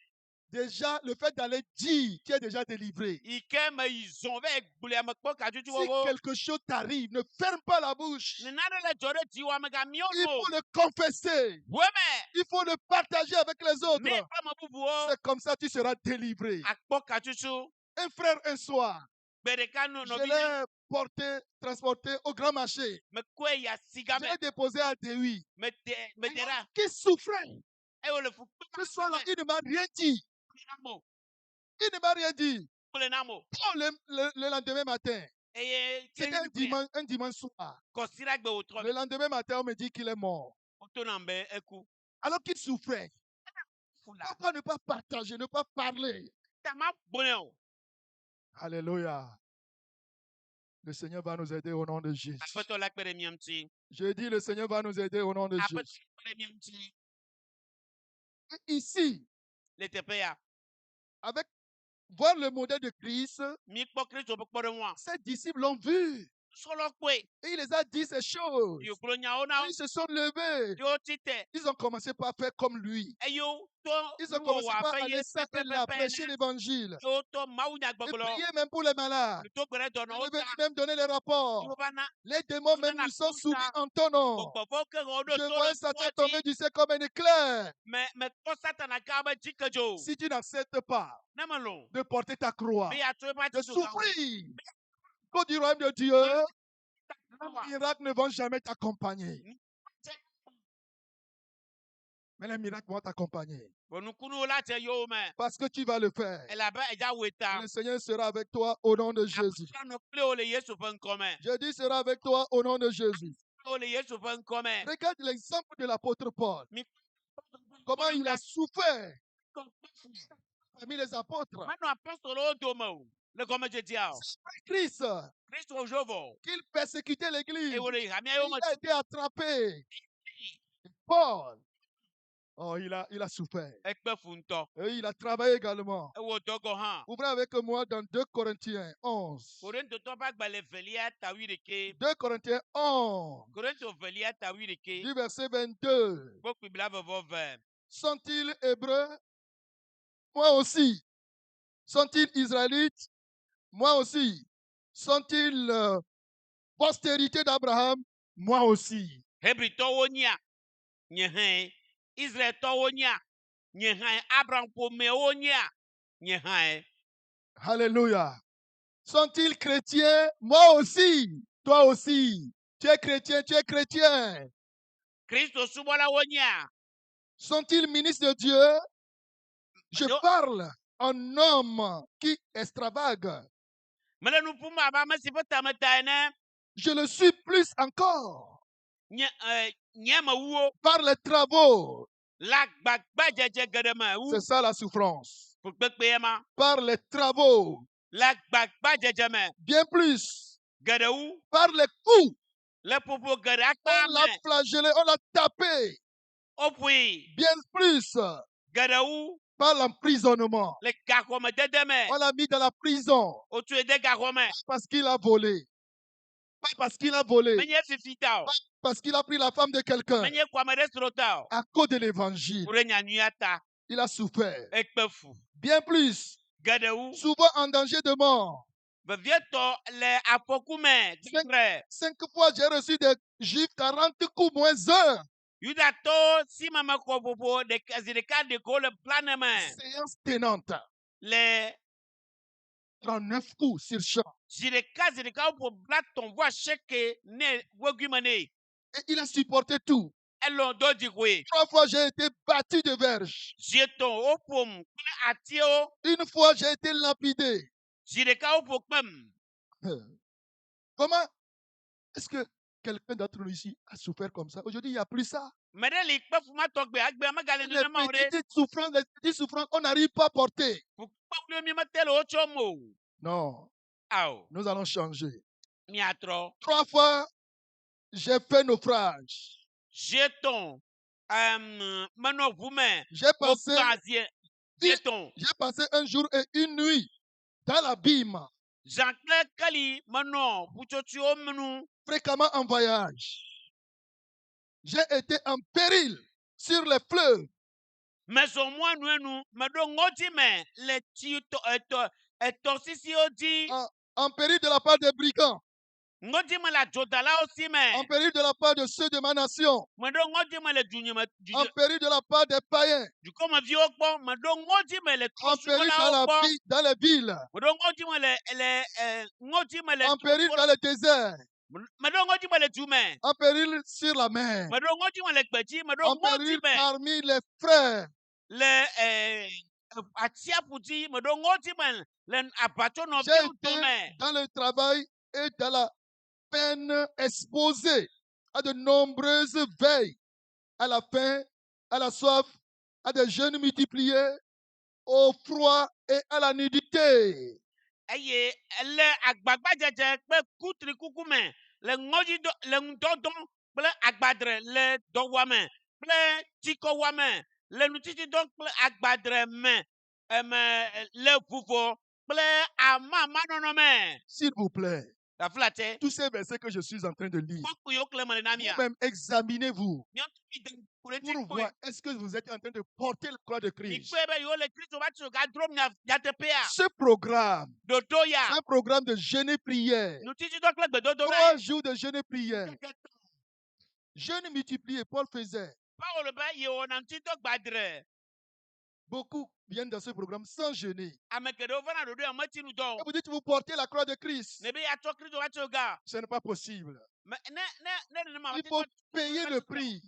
Déjà, le fait d'aller dire, tu es déjà délivré. Yi ke me yi zɔn ve gblɔe mekpɔ katsutsu Si wɔwɔ. quelque chose t'arrive, ne ferme pas la bouche. Nena ɖe le dzɔ ɖe dziwɔ megamiɔ Il no. faut le confesser. Weme. Il faut le partager avec les Mi autres. ƒe ame bubuwo. C'est comme ça que tu seras délivré. Akpɔ katsutsu. Un frère un soir, Gbe ɖeka no je nɔvi. l'ai porté, transporté au grand marché. Mekɔe yi asiga Je me. l'ai déposé à Déhui. Mede ɖa. Qui souffrait. Eye wòle fu Ce soir-là, il ne m'a rien dit. Il ne m'a rien dit. kple na mo. Oh, le lendemain matin, Eye c'était un dimanche soir. kɔsira gbe wòtrɔ. Le lendemain matin, on me dit qu'il est mort. Woto na be eku. Alors qu'il souffrait. Fula. Pourquoi ne pas partager, ne pas parler? Tama bonne o. Alléluia. Le Seigneur va nous aider au nom de Jésus. Aƒetɔ la kpe ɖe mía ŋuti. Je dis, le Seigneur va nous aider au nom de Aƒetɔ la Jésus. kpe ɖe mía ŋuti. Et ici, Le teƒe ya. avec voir le modèle de Christ, mikpɔ Kristo ƒe kpɔɖeŋua. ses disciples l'ont vu. Sɔlɔ kpɔe. Et il les a dit ces choses. Yo gblɔ nyawo na Et ils se sont levés. yo tite. Ils ont commencé par faire comme lui. Eyo to Ils ont commencé par nuwɔwɔ aller aƒe ça et ye là, prêcher l'évangile. yo to mawu Et nyagbɔgblɔ. prier même pour les malades. To gbe ɖe Ils dɔnɔwo venaient ta. même donner les rapports. Yo va na Les démons même nous sont soumis en ton nom. gbɔgbɔwo ke ɣewo ɖo Je to vois le Satan toa tomber dzi. du ciel comme un éclair. Mekpɔ Satana gã be dzikedzo. Si tu n'acceptes pas Ne melɔ̃. de porter ta croix, Be yeatrɔ eƒe de atito gawo. souffrir, qu'au du royaume de Dieu, les miracles ne vont jamais t'accompagner. Mais les miracles vont t'accompagner. Nukunuwo la dze yewo me. Parce que tu vas le faire. Elabe edza wɔe ta. Le Seigneur sera avec toi au nom de Jésus. Aƒetɔ nɔ kpli wo le Yesu ƒe ŋkɔ me. Je dis sera avec toi au nom de Jésus. Wo le Yesu ƒe ŋkɔ me. Regarde l'exemple de l'apôtre Paul. Mi- Comment il a souffert parmi les apôtres. Menɔ apɔstolowo dome o. Le gɔmedzedzea o. Christ, Kristo wòdzo qu'il persécutait l'église. eye wòle hamiawo me. Il a été attrapé. Paul, oh, il a souffert. Ekpe fu ŋutɔ. Et il a travaillé également. Ewɔ dɔ gɔ hã. Ouvrez avec moi dans 2 Corinthiens 11. Korintotɔ ƒe agbalẽ velia ta 11. 2 Corinthiens 11, Korinto velia ta 11. du verset 22. Kpɔkpui blavevɔ. Sont-ils hébreux? Moi aussi. Sont-ils israélites? Moi aussi. Sont-ils postérité d'Abraham? Moi aussi. Hebritɔwo nyea. Nye hãe. Israeltɔwo nyea. Nye hãe. Abraham ƒomewo nyea. Nye hãe. Alléluia. Sont-ils chrétiens? Moi aussi. Toi aussi. Tu es chrétien, tu es chrétien. Kristo subɔlawo nyea. Sont-ils ministres de Dieu? Je Non. parle en homme qui extravague. Mele nu ƒom abe ame si ƒe tame ta ene. Je le suis plus encore Nye mewuwo. par les travaux. Le agbagbadzedze geɖe me wu. C'est ça la souffrance. Ƒukpekpe ma. Par les travaux. Le agbagbadzedze me. Bien plus. Geɖe wu. Par les coups. Le ƒoƒo geɖe akpa On l'a me. flagellé, on l'a tapé. Oƒoe. Bien plus. Geɖe wu. Par l'emprisonnement. Le gaxɔmedede me. On l'a mis dans la prison. Wotsoe de gaxɔ me. Parce qu'il a volé. Pas parce qu'il a volé. Menye fifi ta o. Parce qu'il a pris la femme de quelqu'un. Menye xɔame ɖe srɔ̃ ta o. À cause de l'évangile. Wo ɖe nyanyuia ta. Il a souffert. Ekpe fu. Bien plus. Geɖe wu. Souvent en danger de mort. Vevietɔ le afɔku me. Dzitre. 5 fois j'ai reçu des juifs 40 coups moins 1. Yudatɔwo si meme xɔ ƒoƒo zi ɖeka ɖeko le plane me. Séance tenante. Le 39 coups sur champ. zi ɖeka woƒo bla tɔn vɔ aseke ne wegui me nɛ. Et il a supporté tout. Elɔ do dzixoe. 3 fois j'ai été battu de verge. Zi etɔ̃ woƒom kple atiwo. Une fois j'ai été lapidé. Zi ɖeka woƒo kpem. Comment est-ce que quelqu'un d'entre nous ici a souffert comme ça? Aujourd'hui, il n'y a plus ça. Me ɖe li kpe fu ma tɔgbe agbe megale Les nenema o ɖe. petites souffrances, on n'arrive pas à porter. Fukpekpe mi mete le wotsɔ me o. Non, Ao. nous allons changer. Miatrɔ. 3 fois, j'ai fait naufrage. Jetɔn. Menɔ ʋu me. J'ai passé, Wokpa jetɔn. j'ai passé un jour et une nuit dans l'abîme, Zã kple keli menɔ ʋutsotsoewo menu. fréquemment en voyage. J'ai été en péril sur les fleuves. Mezɔ mɔ enuenu. Meɖo ŋɔdzi me le etɔsisiwo dzi. En péril de la part des brigands. Ŋɔdzi me le adzodalawo si me. En péril de la part de ceux de ma nation. Meɖo ŋɔdzi me le En péril de la part des païens. dukɔmeviwo gbɔ. Meɖo ŋɔdzi me le En péril trɔ̃subɔlawo gbɔ. dans les villes. Meɖo ŋɔdzi me le En péril dans le désert. meɖo ŋɔdzi me le du me. En péril sur la mer. Meɖo ŋɔdzi me le gbedzi. Meɖo En ŋɔdzi péril me parmi les frères. le atsiaƒu dzi. Meɖo ŋɔdzi me le J'ai abatsɔnɔviwo été dome. dans le travail et dans la peine exposé à de nombreuses veilles, à la faim, à la soif, à des jeûnes multipliés, au froid et à la nudité. Eye le agbagbadzedze kple kutrikuku me le ŋdɔdɔ kple agbadre le dɔwɔame kple tsikɔwɔame le nutitidɔ kple agbadre me le vuvo kple amama nɔnɔme. S'il vous plaît, Afla tɛ. tous ces versets que je suis en train de lire, Kpɔkpɔ yiwo kle me le na mia. vous-même examinez-vous Miɔtuvi de kure ti pour kpoe. voir est-ce que vous êtes en train de porter le croix de Christ. Mikpe be yiwo le Kristo va tso gadro mia nyateƒea. Ce programme, Dodo c'est ya. un programme de jeûne et prière. Nutitsidɔ kple gbedodo 3 ɖe. jours de jeûne et prière. Jeûne multiplié, Paul faisait. Paulo be yewɔna nutitɔ gbadre. Beaucoup viennent dans ce programme sans jeûner. Ame geɖewo vana ɖoɖo ya meti nu dɔ Et o. vous dites vous portez la croix de Christ. Ne be yatsɔ Kristo va tso ga. Ce n'est pas possible. Ne nenema Il faut payer le prix.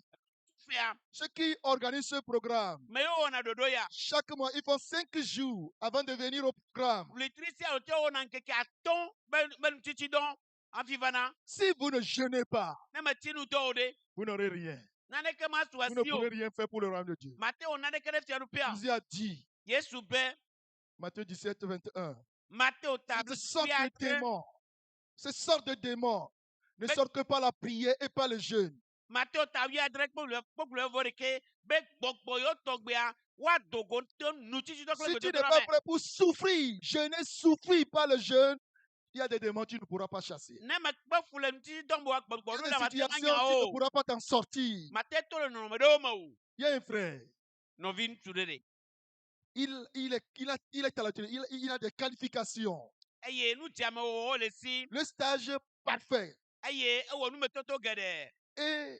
fia. Ceux qui organisent ce programme, Me yiwo wɔna ɖoɖo ya. chaque mois, ils font 5 jours avant de venir au programme. Wlitri sia wòtɔ wɔna ŋkeke atɔ̃ be nutitsidɔ hafi vana. Si vous ne jeûnez pas, Ne meti nu dɔ o ɖe. vous n'aurez rien. Naneke ma su Vous ne asi o. pourrez rien faire pour le royaume de Dieu. Mate wɔ naneke ɖe fiaɖuƒea. Jésus a dit, Yesu be. Matthieu 17, 21, Mateo cette sorte de tabli démons, ces sortes de démons ne Mais- sortent que par la prière et par le jeûne. Mateo tawi adre kpɔgblɔ vɔ ɖeke be gbɔgbɔ yiwo tɔgbea woadogo to nutitsidɔ kple Si tu n'es gbedodoɖa pas me. prêt pour souffrir, jeûner, souffrir par le jeûne, il y a des démons que tu ne pourras pas chasser. Ne mekpe fu le nutitsidɔ me wa Il y gbɔgbɔ a ɖo des la mate situations anya tu ne o. pourras pas t'en sortir. Mate to le nɔnɔme ɖewo me o. Il y a un frère, Nɔvi ŋutsu ɖe ɖe. il est talentueux, il a des qualifications. Eye nudziamewɔwɔ le si. Le stage parfait. Eye ewɔ numetoto geɖe. Et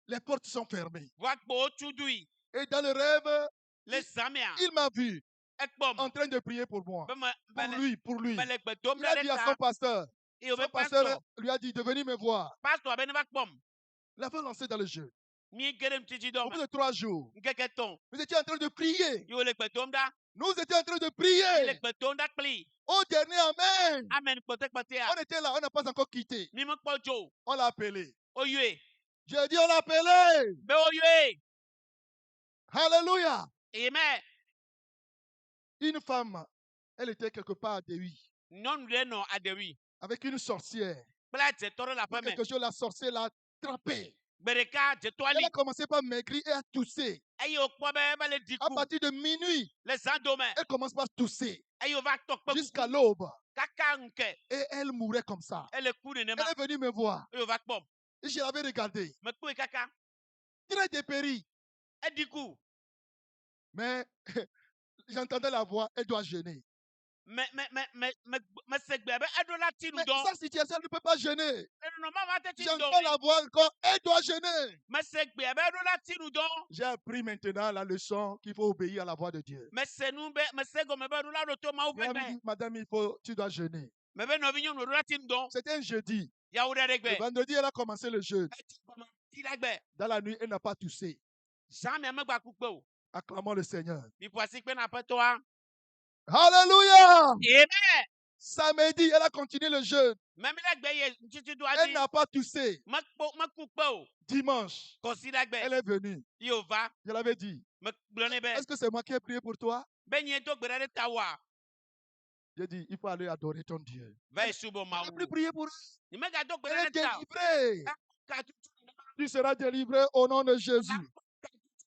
les portes sont fermées. Vakpo tu dui. Et dans le rêve, Le zamea. il m'a vu en Ekpɔm. train de prier pour moi. Be me Pour lui. le gbe dom Il a ɖe dit à ta. son pasteur. Eye wobe Son pasteur pastor. lui a dit de venir me voir. Pastor be ne va kpɔm. Il avait lancé dans le jeu. Mi ge ɖe nutitsidɔ Au me. bout de 3 jours, Ŋkeke tɔ̃. nous étions en train de prier. Ye wo le gbe dom ɖa. Nous étions en train de Le prier. gbe dom ɖa kpli. Au dernier Amen. Amen kpɔtɔkpɔtɔa. On était là, on n'a pas encore quitté. Mi mekpɔ dzo. On l'a appelé. Oyue. J'ai dit on l'a appelé. Be oyue. Alléluia. Amen. Une femme, elle était quelque part à Déhui Nyɔnu ɖe nɔ aɖewi. avec une sorcière. Kple adzetɔ ɖe le aƒe me. Quelque chose, la sorcière l'a attrapée. Gbe ɖeka adzetɔa Elle li. a commencé par maigrir et à tousser. Eye wòkpɔ be mele di À ku. partir de minuit, Le zã dome. elle commence par tousser Eye wòva tɔ kpe jusqu'à kuku. l'aube. Kaka ŋke. Et elle mourait comme ça. Ele ku Elle nenema. est venue me voir. Eye wòva kpɔm. Et je l'avais regardée. Mekpɔe kaka. Très dépérie. Edi ku. Mais j'entendais la voix, elle doit jeûner. Mese gbe be eɖo la ti nu Mais dɔ. sa situation, elle ne peut pas jeûner. Le nɔnɔma va te ti nu J'entends dɔ. la voix encore, elle doit jeûner. Mese gbe be eɖo la ti nu dɔ. J'ai appris maintenant la leçon qu'il faut obéir à la voix de Dieu. Mese nu be mese gɔme be eɖo la ɖo to Mawu Elle ƒe m'a gbe. dit, madame, tu dois jeûner. Me be nɔvi nyɔnu ɖo la ti nu dɔ. C'était un jeudi. Yawu ɖe ɖe Le gbe. vendredi, elle a commencé le jeûne. Eti gɔme ti la gbe. Dans la nuit, elle n'a pas toussé. Zã mia megba ku kpe o. Acclamons le Seigneur. Miƒo asi kpe na aƒetɔa. Alléluia! Amen. Samedi, elle a continué le jeûne. Memi la gbe ye ntsitsidɔa Elle dzi. n'a pas toussé. Meku kpe o. Dimanche, Kɔsi la gbe. elle est venue. Ye wòva. Je l'avais dit. Megblɔ nɛ be. Est-ce que c'est moi qui ai prié pour toi? Be nye do gbe ɖe ɖe ta wa. J'ai dit, il faut aller adorer ton Dieu. Va yi subɔ Je n'ai plus Mawu. prié pour elle. Ni mega do gbe Elle ɖe est ɖe ta o. délivrée. Ka tutu Tu seras délivré au nom de Jésus.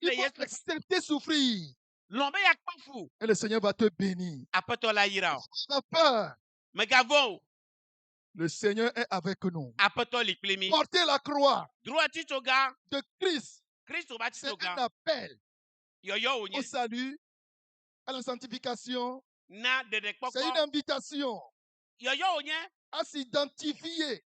Il le faut Yesu. accepter souffrir. Lɔn be yakpɔ fu. Et le Seigneur va te bénir. Aƒetɔ la yira o. Pas peur. Megavɔ̃ o. Le Seigneur est avec nous. Aƒetɔ li kpli mi. Portez la croix Droa titso gã. de Christ. Kristo va C'est titso un gã. appel Yɔyɔ au wònye. salut, à la sanctification. Na ɖeɖe C'est une kpɔkpɔ. invitation Yɔyɔ wònye. à s'identifier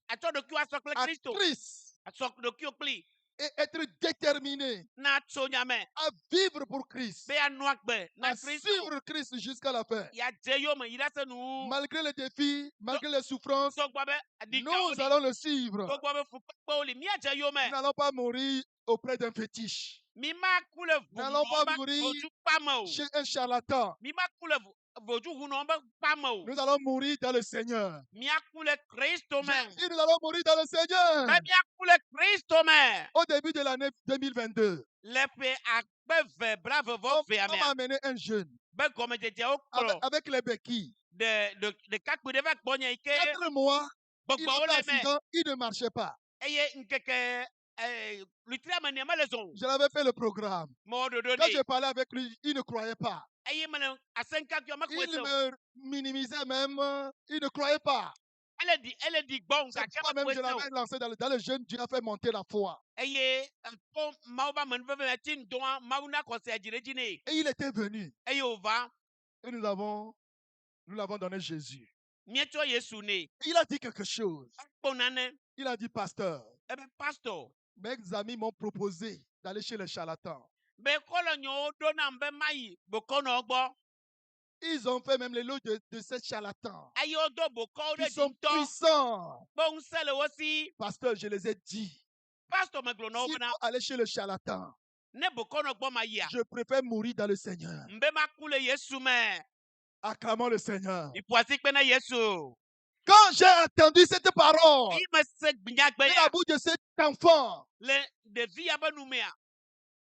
Atsɔ ɖokuiwo asɔ kple à Kristo. Christ Asɔ ɖokuiwo kpli. et être déterminé Na tso nyame. à vivre pour Christ, Be yanu agbe na à Kristo. suivre Christ jusqu'à la fin. Yadze yome yi ɖe se nu. Malgré les défis, malgré les souffrances, Togbɔ be adikawo nous li. allons le suivre. Togbɔ be fukpekpewo li. Miadze yome. Nous n'allons pas mourir auprès d'un fétiche, Mi ma ku le N'allons pas mourir vodu kpame o. chez un charlatan. Mi ma ku le vodu hunɔ be kpame o. Nous allons mourir dans le Seigneur. Mia ku le Kristo me. Et nous allons mourir dans le Seigneur. Be mia ku le Kristo me. Au début de l'année 2022, Le ƒe akpe ve bla vevɔ vea on m'a mea. amené un jeune Be gɔmedzedzewo kplɔ. avec les béquilles. Ɖekakpui ɖe va gbɔnye yi ke 4 mois, il a gbɔgbɔwo fait le me. accident, il ne marchait pas. Eye ŋkeke Je l'avais fait le programme. Quand je parlais avec lui, il ne croyait pas. Il me minimisait même. Il ne croyait pas. C'est pourquoi même je l'avais lancé dans le jeune. Dieu a fait monter la foi. Et il était venu. Et nous l'avons donné Jésus. Il a dit quelque chose. Il a dit, pasteur, mes amis m'ont proposé d'aller chez les charlatans. Ils ont fait même l'éloge de ces charlatans. Ils sont puissants. Pasteur, je les ai dit. S'il faut aller chez le charlatan, je préfère mourir dans le Seigneur. Acclamons le Seigneur. Quand j'ai entendu cette parole de la bouche de cet enfant,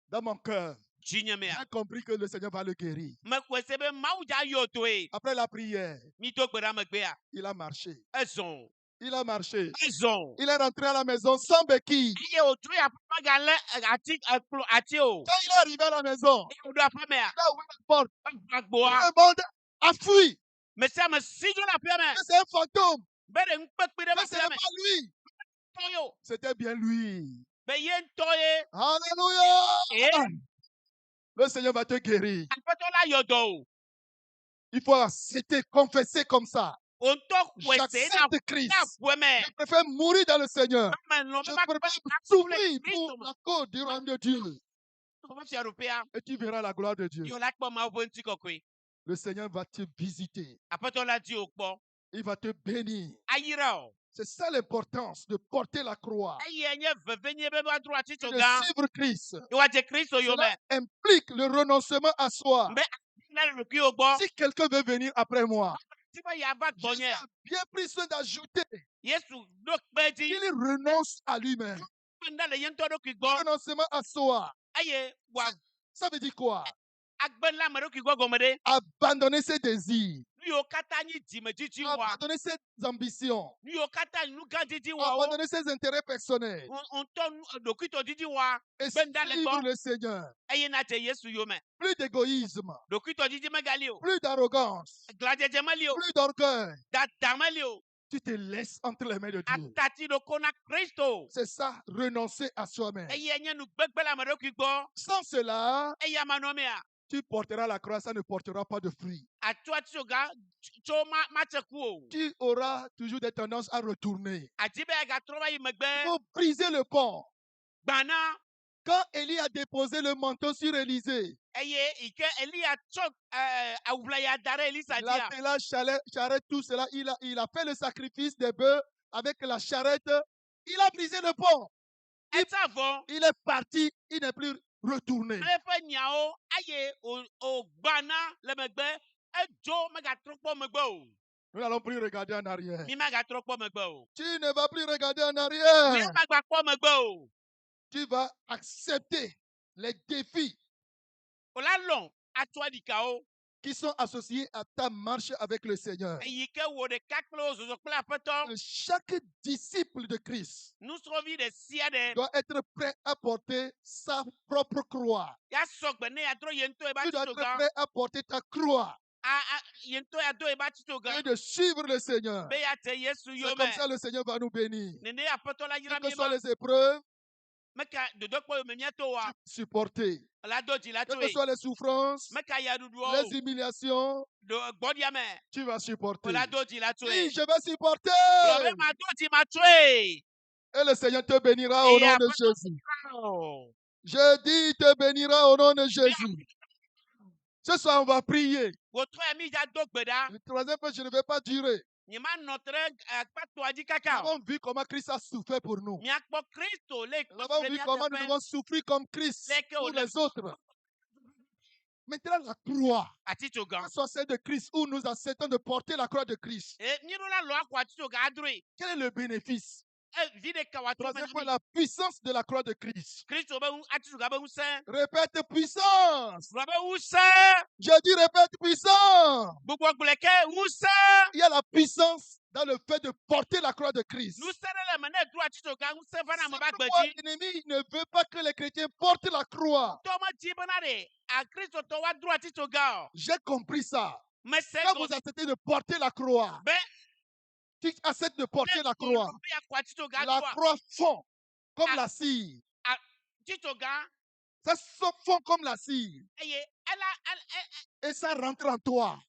dans mon cœur, j'ai compris que le Seigneur va le guérir. Après la prière, il a marché. Il a marché. Il est rentré à la maison sans béquille. Quand il est arrivé à la maison, il a ouvert la porte. Le monde a fui. Mais c'est un fantôme. Mais ce n'est pas lui. C'était bien lui. Alléluia. Le Seigneur va te guérir. Il faut accepter, confesser comme ça. J'accepte Christ. Je préfère mourir dans le Seigneur. Je préfère souffrir pour la cause du royaume de Dieu. Et tu verras la gloire de Dieu. Le Seigneur va te visiter. Il va te bénir. C'est ça l'importance de porter la croix. De suivre Christ. Cela implique le renoncement à soi. Si quelqu'un veut venir après moi, Jésus a bien pris soin d'ajouter qu'il renonce à lui-même. Renoncement à soi. Ça veut dire quoi? Abandonner ses désirs. Abandonner ses ambitions. Abandonner ses intérêts personnels. Et suivre le Seigneur. Plus d'égoïsme. Plus d'arrogance. Plus d'orgueil. Tu te laisses entre les mains de Dieu. C'est ça, renoncer à soi-même. Sans cela, tu porteras la croix, ça ne portera pas de fruits. Tu auras toujours des tendances à retourner. Il faut briser le pont. Quand Élie a déposé le manteau sur Élisée, il a fait la charrette, tout cela. Il a fait le sacrifice des bœufs avec la charrette. Il a brisé le pont. Il est parti, il n'est plus retourné. Nous n'allons plus regarder en arrière. Tu ne vas plus regarder en arrière. Tu vas accepter les défis qui sont associés à ta marche avec le Seigneur. Chaque disciple de Christ doit être prêt à porter sa propre croix. Tu dois être prêt à porter ta croix et de suivre le Seigneur. C'est comme ça le Seigneur va nous bénir. Quelles que soient les épreuves, supporter. Quelles que soient les souffrances, les humiliations, tu vas supporter. Oui, je vais supporter. Et le Seigneur te bénira au nom de Jésus. Je dis, il te bénira au nom de Jésus. Ce soir, on va prier. Le troisième point, je ne vais pas durer. Nous avons vu comment Christ a souffert pour nous. Nous avons vu comment nous devons souffrir comme Christ pour les autres. Maintenant, la croix, soit celle de Christ, où nous acceptons de porter la croix de Christ. Quel est le bénéfice? Troisième point, la puissance de la croix de Christ. Répète puissance. Je dis répète puissance. Il y a la puissance dans dans le fait de porter la croix de Christ. C'est pourquoi l'ennemi ne veut pas que les chrétiens portent la croix. J'ai compris ça. Quand vous acceptez de porter la croix, tu acceptes de porter la croix fond comme la cire. Ça fond comme la cire. Et ça rentre en toi.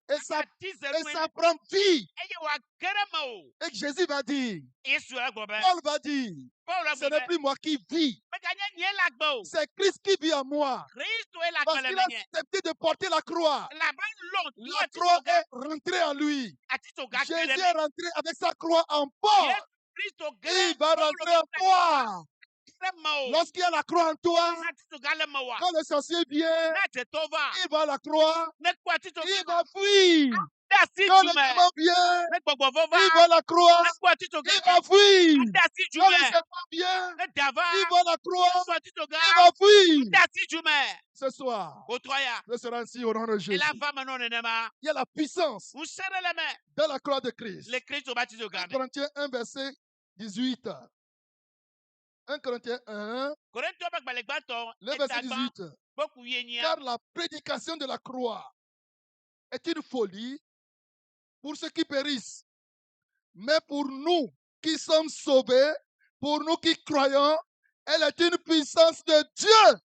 Et ça prend vie. Et Jésus va dire, Paul va dire, ce n'est plus moi qui vis, c'est Christ qui vit en moi. Parce qu'il a accepté de porter la croix. La croix est rentrée en lui. Jésus est rentré avec sa croix en Paul. Et il va rentrer en toi. Lorsqu'il y a la croix en toi, quand le sorcier vient, il va à la croix, il va fuir. Quand le démon vient, il va à la croix, il va fuir. Quand le serpent vient, il va à la croix, il va fuir. Ce soir, ce sera ainsi au nom de Jésus. Il y a la puissance dans la croix de Christ. 1 Corinthiens 1, verset 18. 1 Corinthiens 1, le verset 18. Car la prédication de la croix est une folie pour ceux qui périssent. Mais pour nous qui sommes sauvés, pour nous qui croyons, elle est une puissance de Dieu.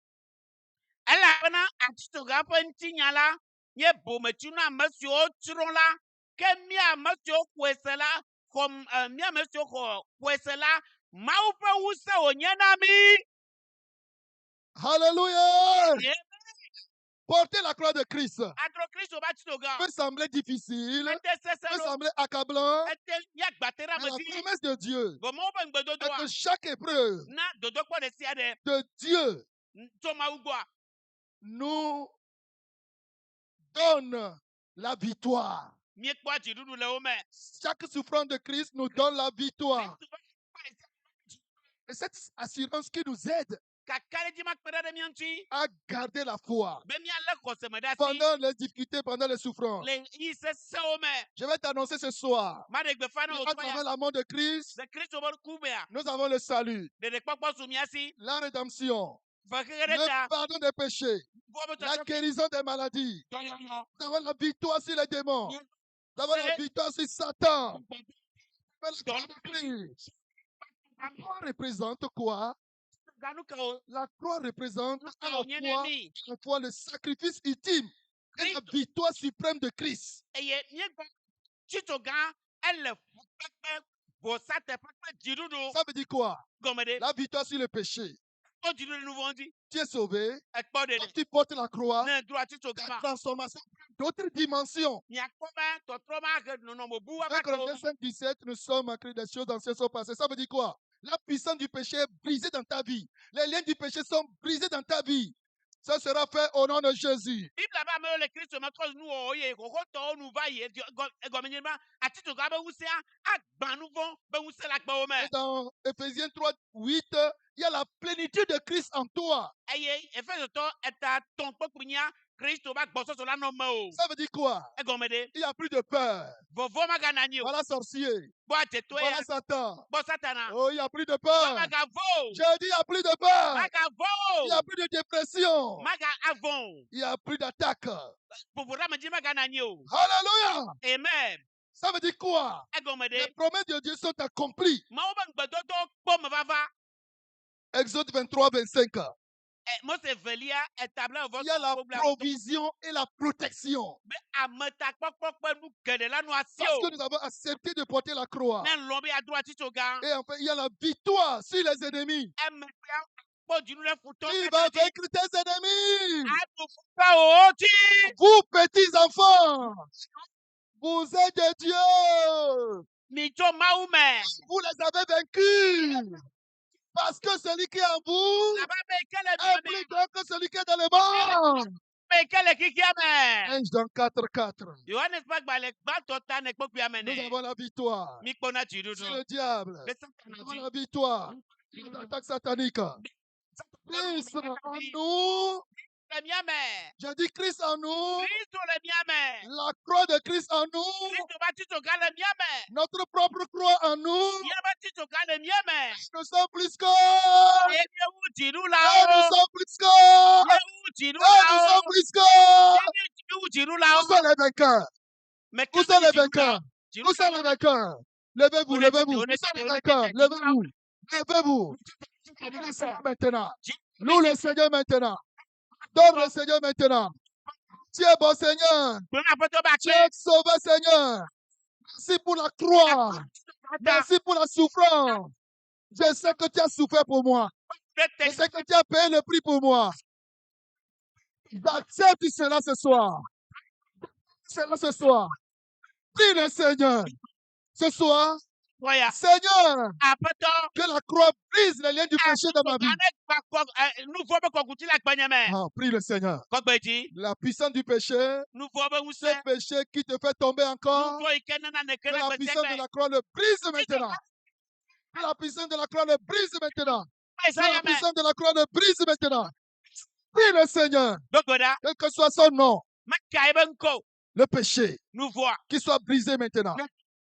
Alléluia. Porter la croix de Christ peut sembler difficile, peut sembler accablant, mais la promesse de Dieu est que chaque épreuve de Dieu nous donne la victoire. Chaque souffrance de Christ nous donne la victoire. Et cette assurance qui nous aide à garder la foi pendant les difficultés, pendant les souffrances. Je vais t'annoncer ce soir, à travers la mort de Christ, nous avons le salut, la rédemption, le pardon des péchés, la guérison des maladies. Nous avons la victoire sur les démons. Nous avons la victoire sur Satan. La croix représente quoi? La croix représente à la fois le sacrifice ultime et la victoire suprême de Christ. Ça veut dire quoi? La victoire sur le péché. Tu es sauvé. Quand tu portes la croix, ta transformation d'autres dimensions. 1 Corinthiens 5, 17, nous sommes écrits des choses anciennes sont passées. Ça veut dire quoi? La puissance du péché est brisée dans ta vie. Les liens du péché sont brisés dans ta vie. Ça sera fait au nom de Jésus. Et dans Éphésiens 3, 8, il y a la plénitude de Christ en toi. Ça veut dire quoi? Il n'y a plus de peur. Voilà sorcier. Voilà Satan. Oh, il n'y a plus de peur. Je dis, il n'y a plus de peur. Il n'y a plus de dépression. Il n'y a plus d'attaque. Alléluia. Amen. Ça veut dire quoi? Les promesses de Dieu sont accomplies. Exode 23, 25. Il y a la provision et la protection. Parce que nous avons accepté de porter la croix. Et enfin, il y a la victoire sur les ennemis. Qui va vaincre tes ennemis? Vous, petits enfants, vous êtes de Dieu. Vous les avez vaincus. Parce que celui qui est en vous est plus grand que celui qui est dans le monde. Dans 4:4. Nous avons la victoire sur le diable. Nous avons la victoire sur l'attaque satanique. Christ en nous. Je dis Christ en nous. La croix croix de Christ en nous, notre propre croix en nous, nous sommes plus que, nous sommes plus que, nous sommes plus que, nous sommes les vainqueurs. Nous sommes les vainqueurs. Nous sommes les vainqueurs. Levez-vous, levez-vous. Nous sommes les vainqueurs. Levez-vous. Levez-vous. Nous le Seigneur maintenant. Nous le Seigneur maintenant. Donne le Seigneur maintenant. Tu es bon Seigneur. Tu es sauvé Seigneur. Merci pour la croix. Merci pour la souffrance. Je sais que tu as souffert pour moi. Je sais que tu as payé le prix pour moi. J'accepte cela ce soir. Cela ce soir. Prie le Seigneur. Ce soir, Seigneur, que la croix brise les liens du péché dans ma vie. Prie le Seigneur. La puissance du péché, ce péché qui te fait tomber encore, que la puissance de la croix le brise maintenant. Que la puissance de la croix le brise maintenant. Que la puissance de la croix le brise maintenant. Prie le Seigneur. Quel que soit son nom, le péché, qu'il soit brisé maintenant.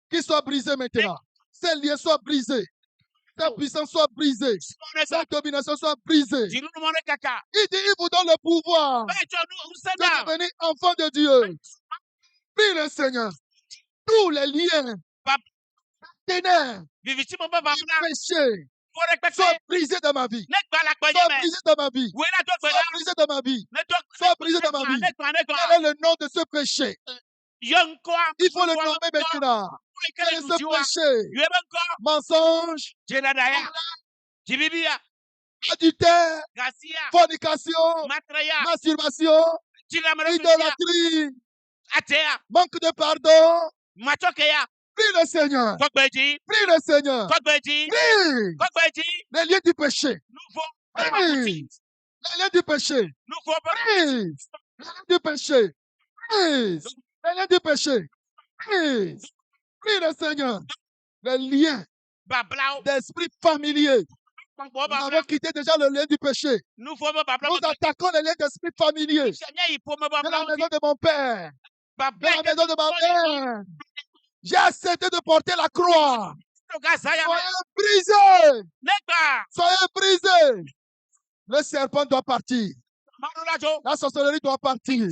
Qu'il soit brisé maintenant. Ces liens soient brisés. Ta puissance soit brisée. Sa domination soit brisée. Il dit, il vous donne le pouvoir de devenir enfant de Dieu. Prie le Seigneur. Tous les liens, ténèbres, du péché, soient brisés dans ma vie. Soient brisés dans ma vie. Soient brisés dans ma vie. Soient brisés dans ma vie. Quel est le nom de ce péché? Il faut le nommer maintenant. Quel est ce péché? Mensonge, adultère, fornication, masturbation, idolâtrie, manque de pardon. Prie le Seigneur. Prie le Seigneur. Prie. Les liens du péché. Prie. Les liens du péché. Prie. Les liens du péché. Prie. Les liens du péché. Prie. Prie le Seigneur. Les liens d'esprit familier. Nous avons quitté déjà le lien du péché. Nous attaquons les liens d'esprit familier. De la maison de mon père. De la maison de ma mère. J'ai accepté de porter la croix. Soyez brisés. Soyez brisés. Le serpent doit partir. La sorcellerie doit partir.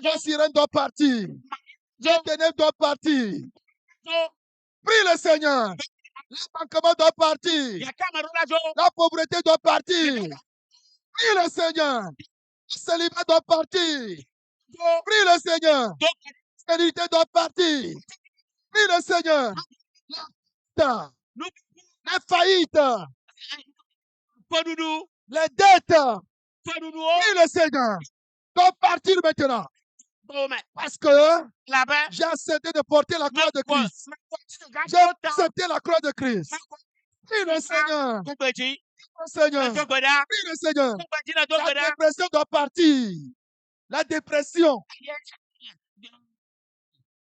La sirène doit partir. Le ténèbre doit partir. Prie le Seigneur. Le manquement doit partir. La pauvreté doit partir. Prie le Seigneur. Le célibat doit partir. Prie le Seigneur. La stérilité doit partir. Prie le Seigneur. Les faillites. Les dettes. Prie le Seigneur. Doit partir maintenant. Parce que j'ai accepté de porter la croix de Christ. J'ai accepté la croix de Christ. Prie le Seigneur. Prie le Seigneur. Prie le Seigneur. La dépression doit partir. La dépression.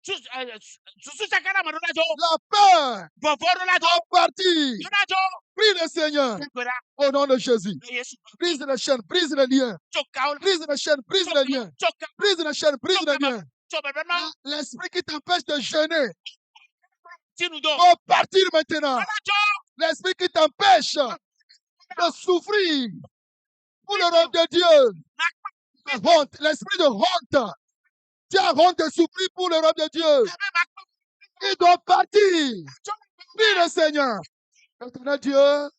La peur doit partir. Prie le Seigneur. Au nom de Jésus. Brise les chaînes, brise les liens. Brise les chaînes, brise les liens. Brise les chaînes, brise les liens. L'esprit qui t'empêche de jeûner va partir maintenant. L'esprit qui t'empêche de souffrir pour le royaume de Dieu. La honte, l'esprit de honte. Tu as honte de souffrir pour le royaume de Dieu. Il doit partir. Prie le Seigneur. Éternel Dieu,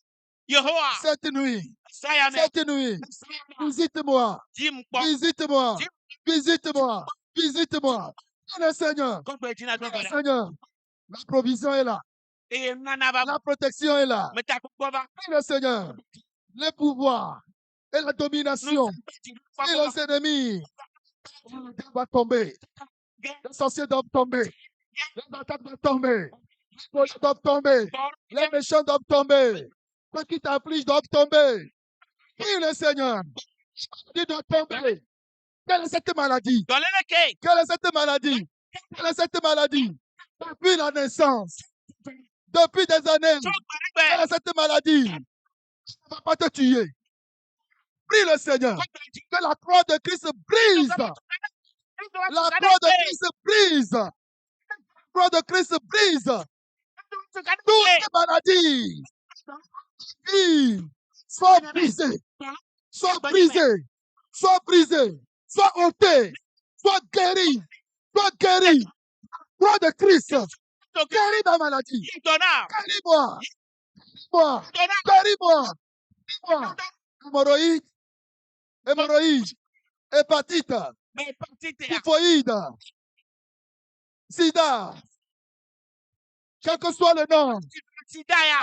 cette nuit, visite-moi, visite-moi, visite-moi, visite-moi. Le Seigneur, la provision est là. La protection est là. Prie le Seigneur, le pouvoir et la domination et les ennemis va tomber. Les sorciers doivent tomber. Les attaques doivent tomber. Les voleurs doivent tomber. Les méchants doivent tomber. Ceux qui t'affligent doivent tomber. Prie le Seigneur. Il doit tomber. Quelle est cette maladie? Quelle est cette maladie? Quelle est cette maladie? Depuis la naissance. Depuis des années. Quelle est cette maladie? Ça ne va pas te tuer. Prie le Seigneur. Que la croix de Christ brise. La croix de Christ brise. La croix de Christ brise. Toutes les maladies. Sois brisé. Sois brisé. Sois brisé. Sois ôté. Sois guéri. Sois guéri. Croix de Christ. Guéris ma maladie. Guéris-moi. Guéris-moi. Hémorroïde. Hémorroïde. Hépatite. Typhoïde. Sida. Quel que soit le nom.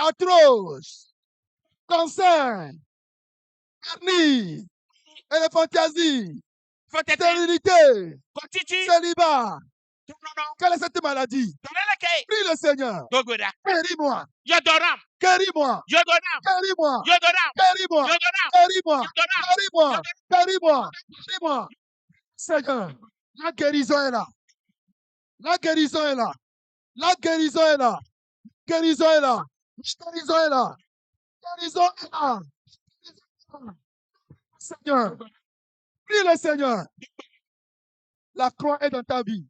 Atroce. Cancer. Hernie. Éléphantiasie. Stérilité. Célibat. Quelle est cette maladie? Prie le Seigneur. Guéris-moi. Guéris-moi. Guéris-moi. Guéris-moi. Guéris-moi. Guéris-moi. Guéris-moi. Guéris-moi. Seigneur, la guérison est là. La guérison est là. La guérison est là. Guérison est là. Guérison est là. Guérison est là. Seigneur, prie le Seigneur. La croix est dans ta vie.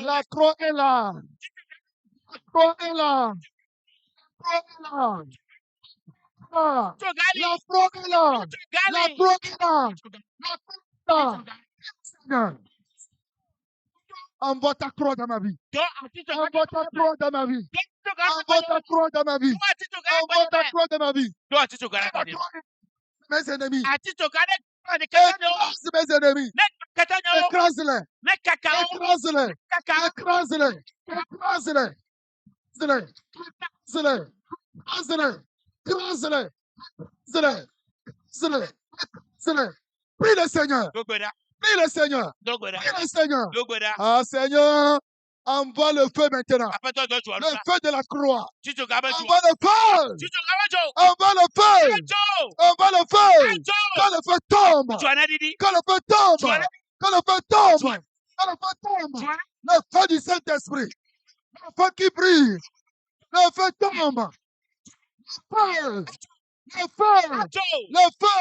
La croix est là. La croix est là. La croix est là. La croix est là. La croix est là. La croix est là. Seigneur, envoie ta croix dans ma vie. Envoie ta croix dans ma vie. Envoie ta croix dans ma vie. Envoie ta croix dans ma vie. Mes ennemis. Écrase mes ennemis. Écrase-les. Écrase-les. Écrase-les. Écrase-les. Écrase-les. Écrase-les. Écrase-les. Écrase-les. Écrase-les. Prie le Seigneur. Prie le Seigneur. Prie le Seigneur. Ah Seigneur, envoie le feu maintenant. Le feu de la croix. Envoie le feu. Envoie le feu. Envoie le feu. Quand le feu tombe. Quand le feu tombe. Quand le feu tombe. Quand le feu tombe. Le feu du Saint-Esprit. Le feu qui brille. Le feu tombe. Le feu. Le feu, le feu,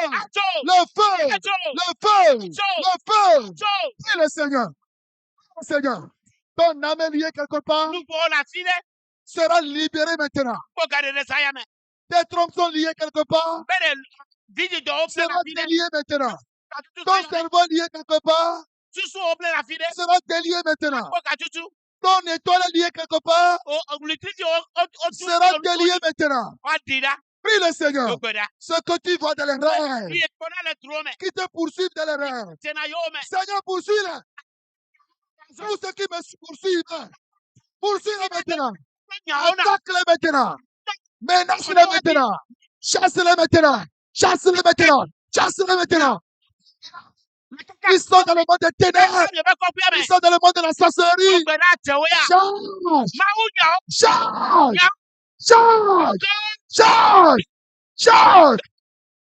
le feu, le feu, le feu. Prie le Seigneur. Seigneur, ton âme est liée quelque part sera libérée maintenant. Tes trompes sont liées quelque part. Sera délié maintenant. Ton cerveau lié quelque part sera délié maintenant. Ton étoile est liée quelque part sera délié maintenant. Prie le Seigneur. Ce que tu vois dans les rêves, qui te poursuivent dans les rêves. Seigneur, poursuis-les. Tous ceux qui me poursuivent, poursuis-les maintenant. Attaque-les maintenant. Menace-les maintenant. Chasse-les maintenant. Chasse-les maintenant. Chasse-les maintenant. Ils sont dans le monde des ténèbres. Ils sont dans le monde de la sorcellerie. Charge. Charge. Charge. Charge! Charge!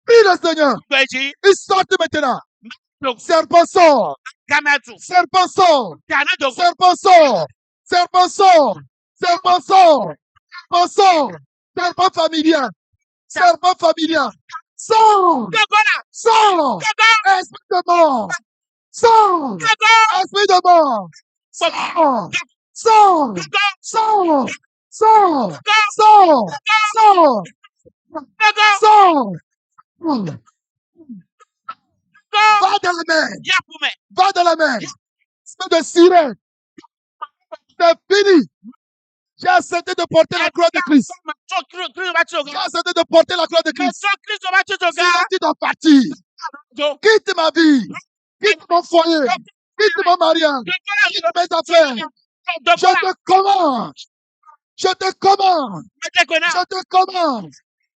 Prie le Seigneur! Ils sortent maintenant! Serpent sort! Serpent sort! Serpent sort! Serpent sort! Serpent sort! Serpent sort! Serpent familial! Serpent familial! Sort! Sort! Esprit de mort! Sort! Esprit de mort! Sort! Sort! Sort! Sors! Sors! Sors! Sors! Va dans la mer! Va dans la mer! Esprit de sirène! C'est fini! J'ai accepté de porter la croix de Christ. J'ai accepté de porter la croix de Christ. Sinon, tu dois partir. Quitte ma vie. Quitte mon foyer. Quitte mon mariage. Quitte mes affaires. Je te commande. Je te commande. Je te commande.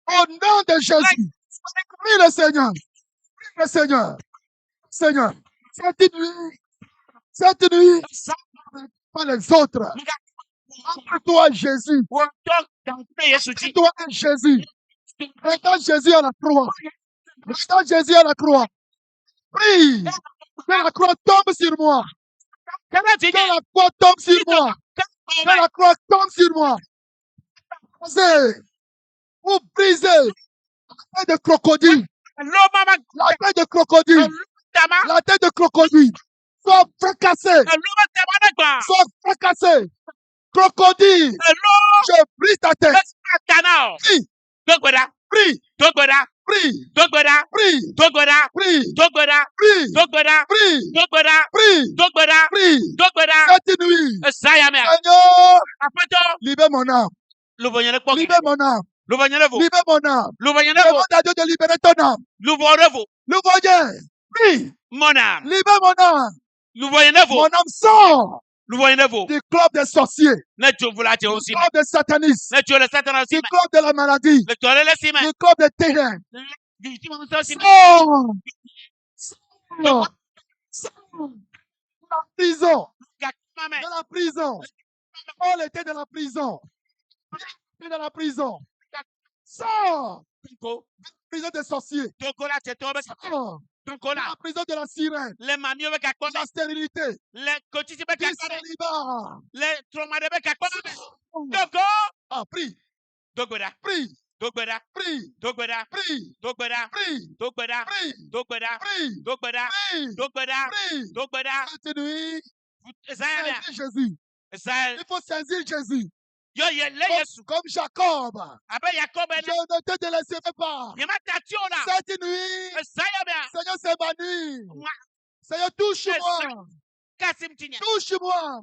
Au nom de Jésus. Prie le Seigneur. Prie le Seigneur. Seigneur. Cette nuit. Pas les autres. Entre toi, Jésus. Entre toi et Jésus. Regarde Jésus à la croix. Regarde Jésus à la croix. Prie. Que la croix tombe sur moi. Que la croix tombe sur moi. Que la croix tombe sur moi. Vous brisez la tête de crocodile. La tête de crocodile. La tête de crocodile. Sois fracassé. Sois fracassé. Crocodile. Je brise ta tête. Prie. Prie. Prie. Prie. Prie. Prie. Cette nuit. Seigneur, libère mon âme. Libère mon âme. Libère mon âme. Demande à Dieu de libérer ton âme. Le voyez. Prie. Libère mon âme. Mon âme sort du club des sorciers, du club des satanistes, du club de la maladie, du club des ténèbres. Sors. Sors. De la prison. Paul était de la prison. De la prison. Sors. Prison des sorciers. Sors. La prison de la sirène. La stérilité. Du célibat. Ah, prie. Prie. Prie. Prie. Cette nuit, saisir Jésus. Il faut saisir Jésus. Comme Jacob. Je ne te délaisserai pas. Cette nuit, Seigneur, s'évanouit. Seigneur, touche-moi. Touche-moi.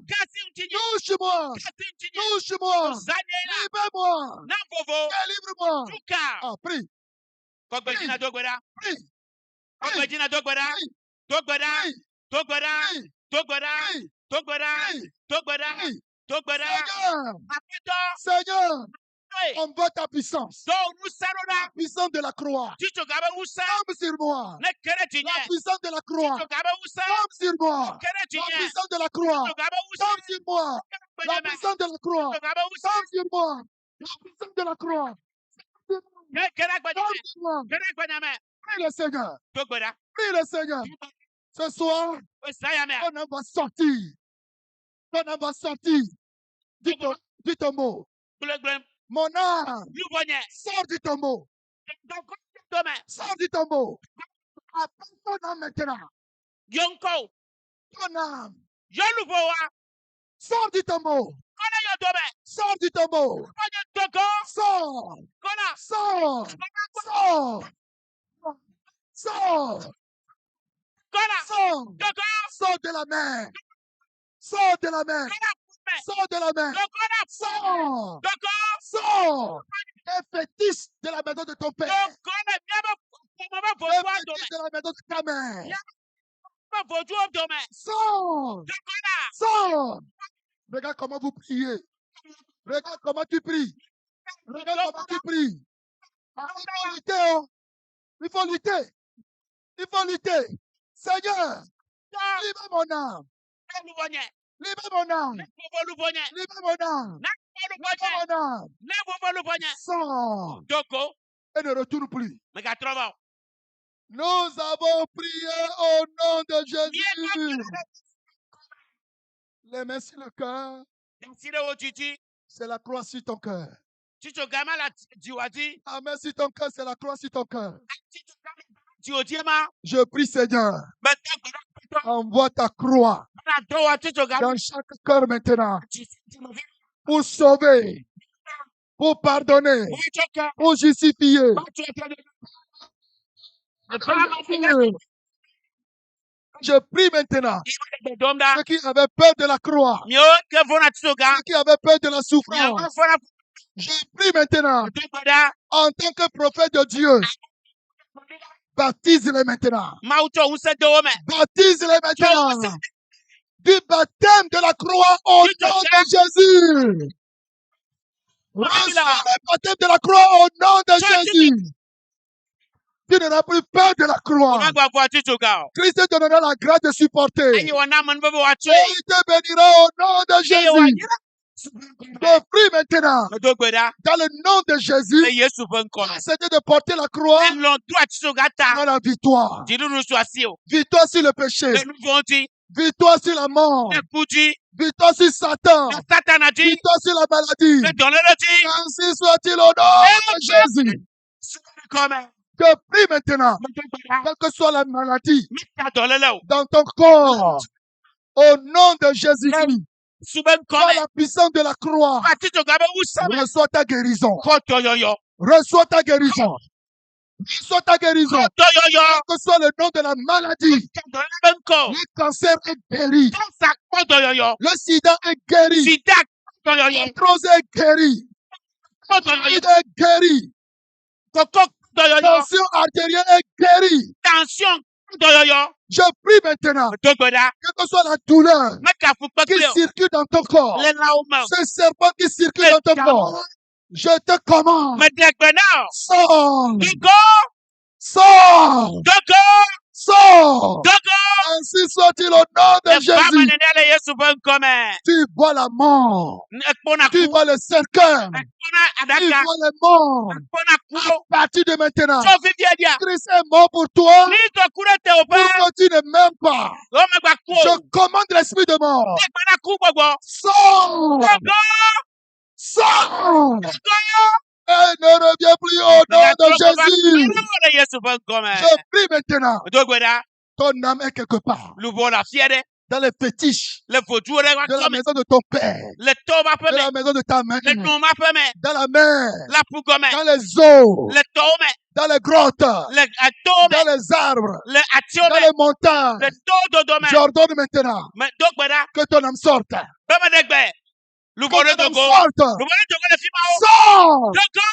Touche-moi. Touche-moi. Libère-moi. Délivre-moi. Ah, prie. Seigneur, on voit ta puissance. La puissance de la croix. Tombe sur moi. La puissance de la croix. Tombe sur moi. La puissance de la croix. Tombe sur moi. La puissance de la croix. Tombe sur moi. La puissance de la croix. Tombe sur moi. Prie le Seigneur. Prie le Seigneur. Ce soir, on va sortir. On va sortir. Dis ton mot. Mon âme. Sors du tombeau. Sors du tombeau. Appelle ton âme maintenant. Ton âme. Sors du tombeau. Sors du tombeau. Sors. Sors. Sors. Sors. Sors. Sors de la mer. Sors de la mer. Sors de la mer. Sors. Sors. Les fétiches de la maison de ton père. Les fétiches de la maison de ta mère. Sors. Sors. Regarde comment vous priez. Regarde comment tu pries. Regarde comment tu pries. Ah, il faut lutter. Oh. Il faut lutter. Il faut lutter. Seigneur, libère mon âme. Libère mon âme. Libère mon âme. Libère mon âme. Sors. Et ne retourne plus. Nous avons prié au nom de Jésus. Les mains sur le cœur. C'est la croix sur ton cœur. La main sur ton cœur, c'est la croix sur ton cœur. Je prie, Seigneur, envoie ta croix dans chaque cœur maintenant pour sauver, pour pardonner, pour justifier. Je prie maintenant ceux qui avaient peur de la croix, ceux qui avaient peur de la souffrance. Je prie maintenant en tant que prophète de Dieu. Baptise-les maintenant. Baptise-les maintenant. Du baptême de la croix au nom de Jésus. Reçois le baptême de la croix au nom de Jésus. Tu n'auras plus peur de la croix. Christ te donnera la grâce de supporter. Et il te bénira au nom de Jésus. Je prie maintenant, dans le nom de Jésus, c'était de porter la croix dans la victoire. Victoire sur le péché. Victoire sur la mort. Victoire sur Satan. Victoire sur la maladie. Ainsi soit-il au nom de Jésus. Je prie maintenant, quelle que soit la maladie dans ton corps, Au nom de Jésus-Christ, Suben par kome. la puissance de la croix, Ati to gabe usame. reçois ta guérison. Koto yoyo. Reçois ta guérison. Reçois ta guérison. Koto yoyo. Quel que soit le nom de la maladie, Koto benko. le cancer est guéri. Kansa koto yoyo. Le sida est guéri. Sida koto yoyo. L'arthrose est guéri. Koto yoyo. Il est guéri. Koko koto yoyo. Tension artérielle est guérie. Tension koto yoyo. Je prie maintenant, Dogoda. quelle que soit la douleur Meka qui fukpekle. circule dans ton corps, Le lauma. ce serpent qui circule dans ton corps, je te commande, Medegbena. sors, Dogo. sors, Dogo. sors. Dogo. Ainsi soit-il au nom de Le fama Jésus. nenele Yesu benkome. Tu vois la mort, Ekpona tu ku. vois le cercueil, Ekpona tu adaka. vois les morts. Ekpona kulo. À partir de maintenant, Sofi dia. Christ est mort pour toi, Ni to kurete ope. pour que tu ne m'aimes pas. O megba ku. Je commande l'esprit de mort. Ekpona ku gbogbo. Sors, Dogo. sors. Dogo. Et ne reviens plus au nom de Jésus. Yesu benkome. Je prie maintenant, Dogoda. ton âme est quelque part, Lubola fiede. dans les fétiches Le fojure de la wakome. maison de ton père, Le toba de peme. la maison de ta mère, Le numa peme. dans la mer, La pugome. dans les eaux, Le tome. dans les grottes, Le atome. dans les arbres, Le dans atiome. les montagnes. Le todo dome. J'ordonne maintenant Me dogbeda. que ton âme sorte. Beme degbe. Que Lubore ton âme dogo. sorte. Lubore dogo le fimao. Sors. Dogo.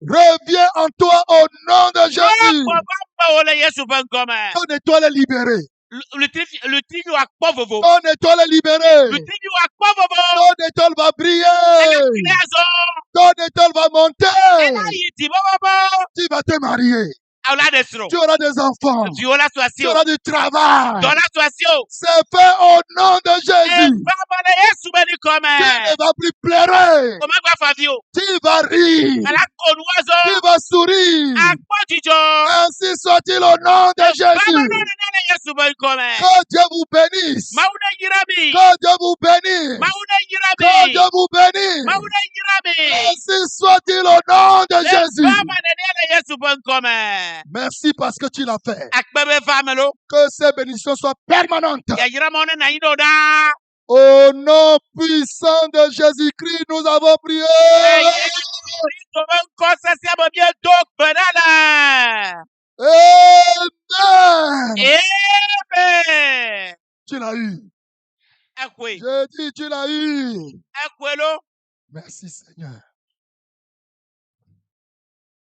Reviens en toi au nom de Jésus. Baba ole Yesu benkome. Ton étoile est libérée. Le tigre akpo vovo. Ton étoile est libérée. Le tigre akpo vovo. Ton étoile va briller. Kinezo. Ton étoile va monter. Ayiti bobo. Tu vas te marier. Aula desro. Tu auras des enfants. Viola Tu swasio. auras du travail. Dola swasio. C'est fait au nom de Jésus. Baba le Yesu benkome. Tu ne vas plus pleurer. Omegba favio. Tu vas rire. Ala konuazo. Tu vas sourire. Akpo jijo. Ainsi soit-il au nom de Baba Jésus. le Yesu benkome. Que Dieu vous bénisse. Mauna yirami. Que Dieu vous bénisse. Mauna Que yirami. Dieu vous bénisse. Mauna yirami. Ainsi soit-il au nom de Jésus. Baba le Yesu benkome. Merci parce que tu l'as fait. Akbebe famelo. Que ces bénédictions soient permanentes. Ya yirama one na yido da. Au nom puissant de Jésus-Christ, nous avons prié. Kristo benko sesi abobie dok benala. Amen. Amen. Tu l'as eu. Ekwe. Je dis, tu l'as eu. Ekwelo. Merci Seigneur.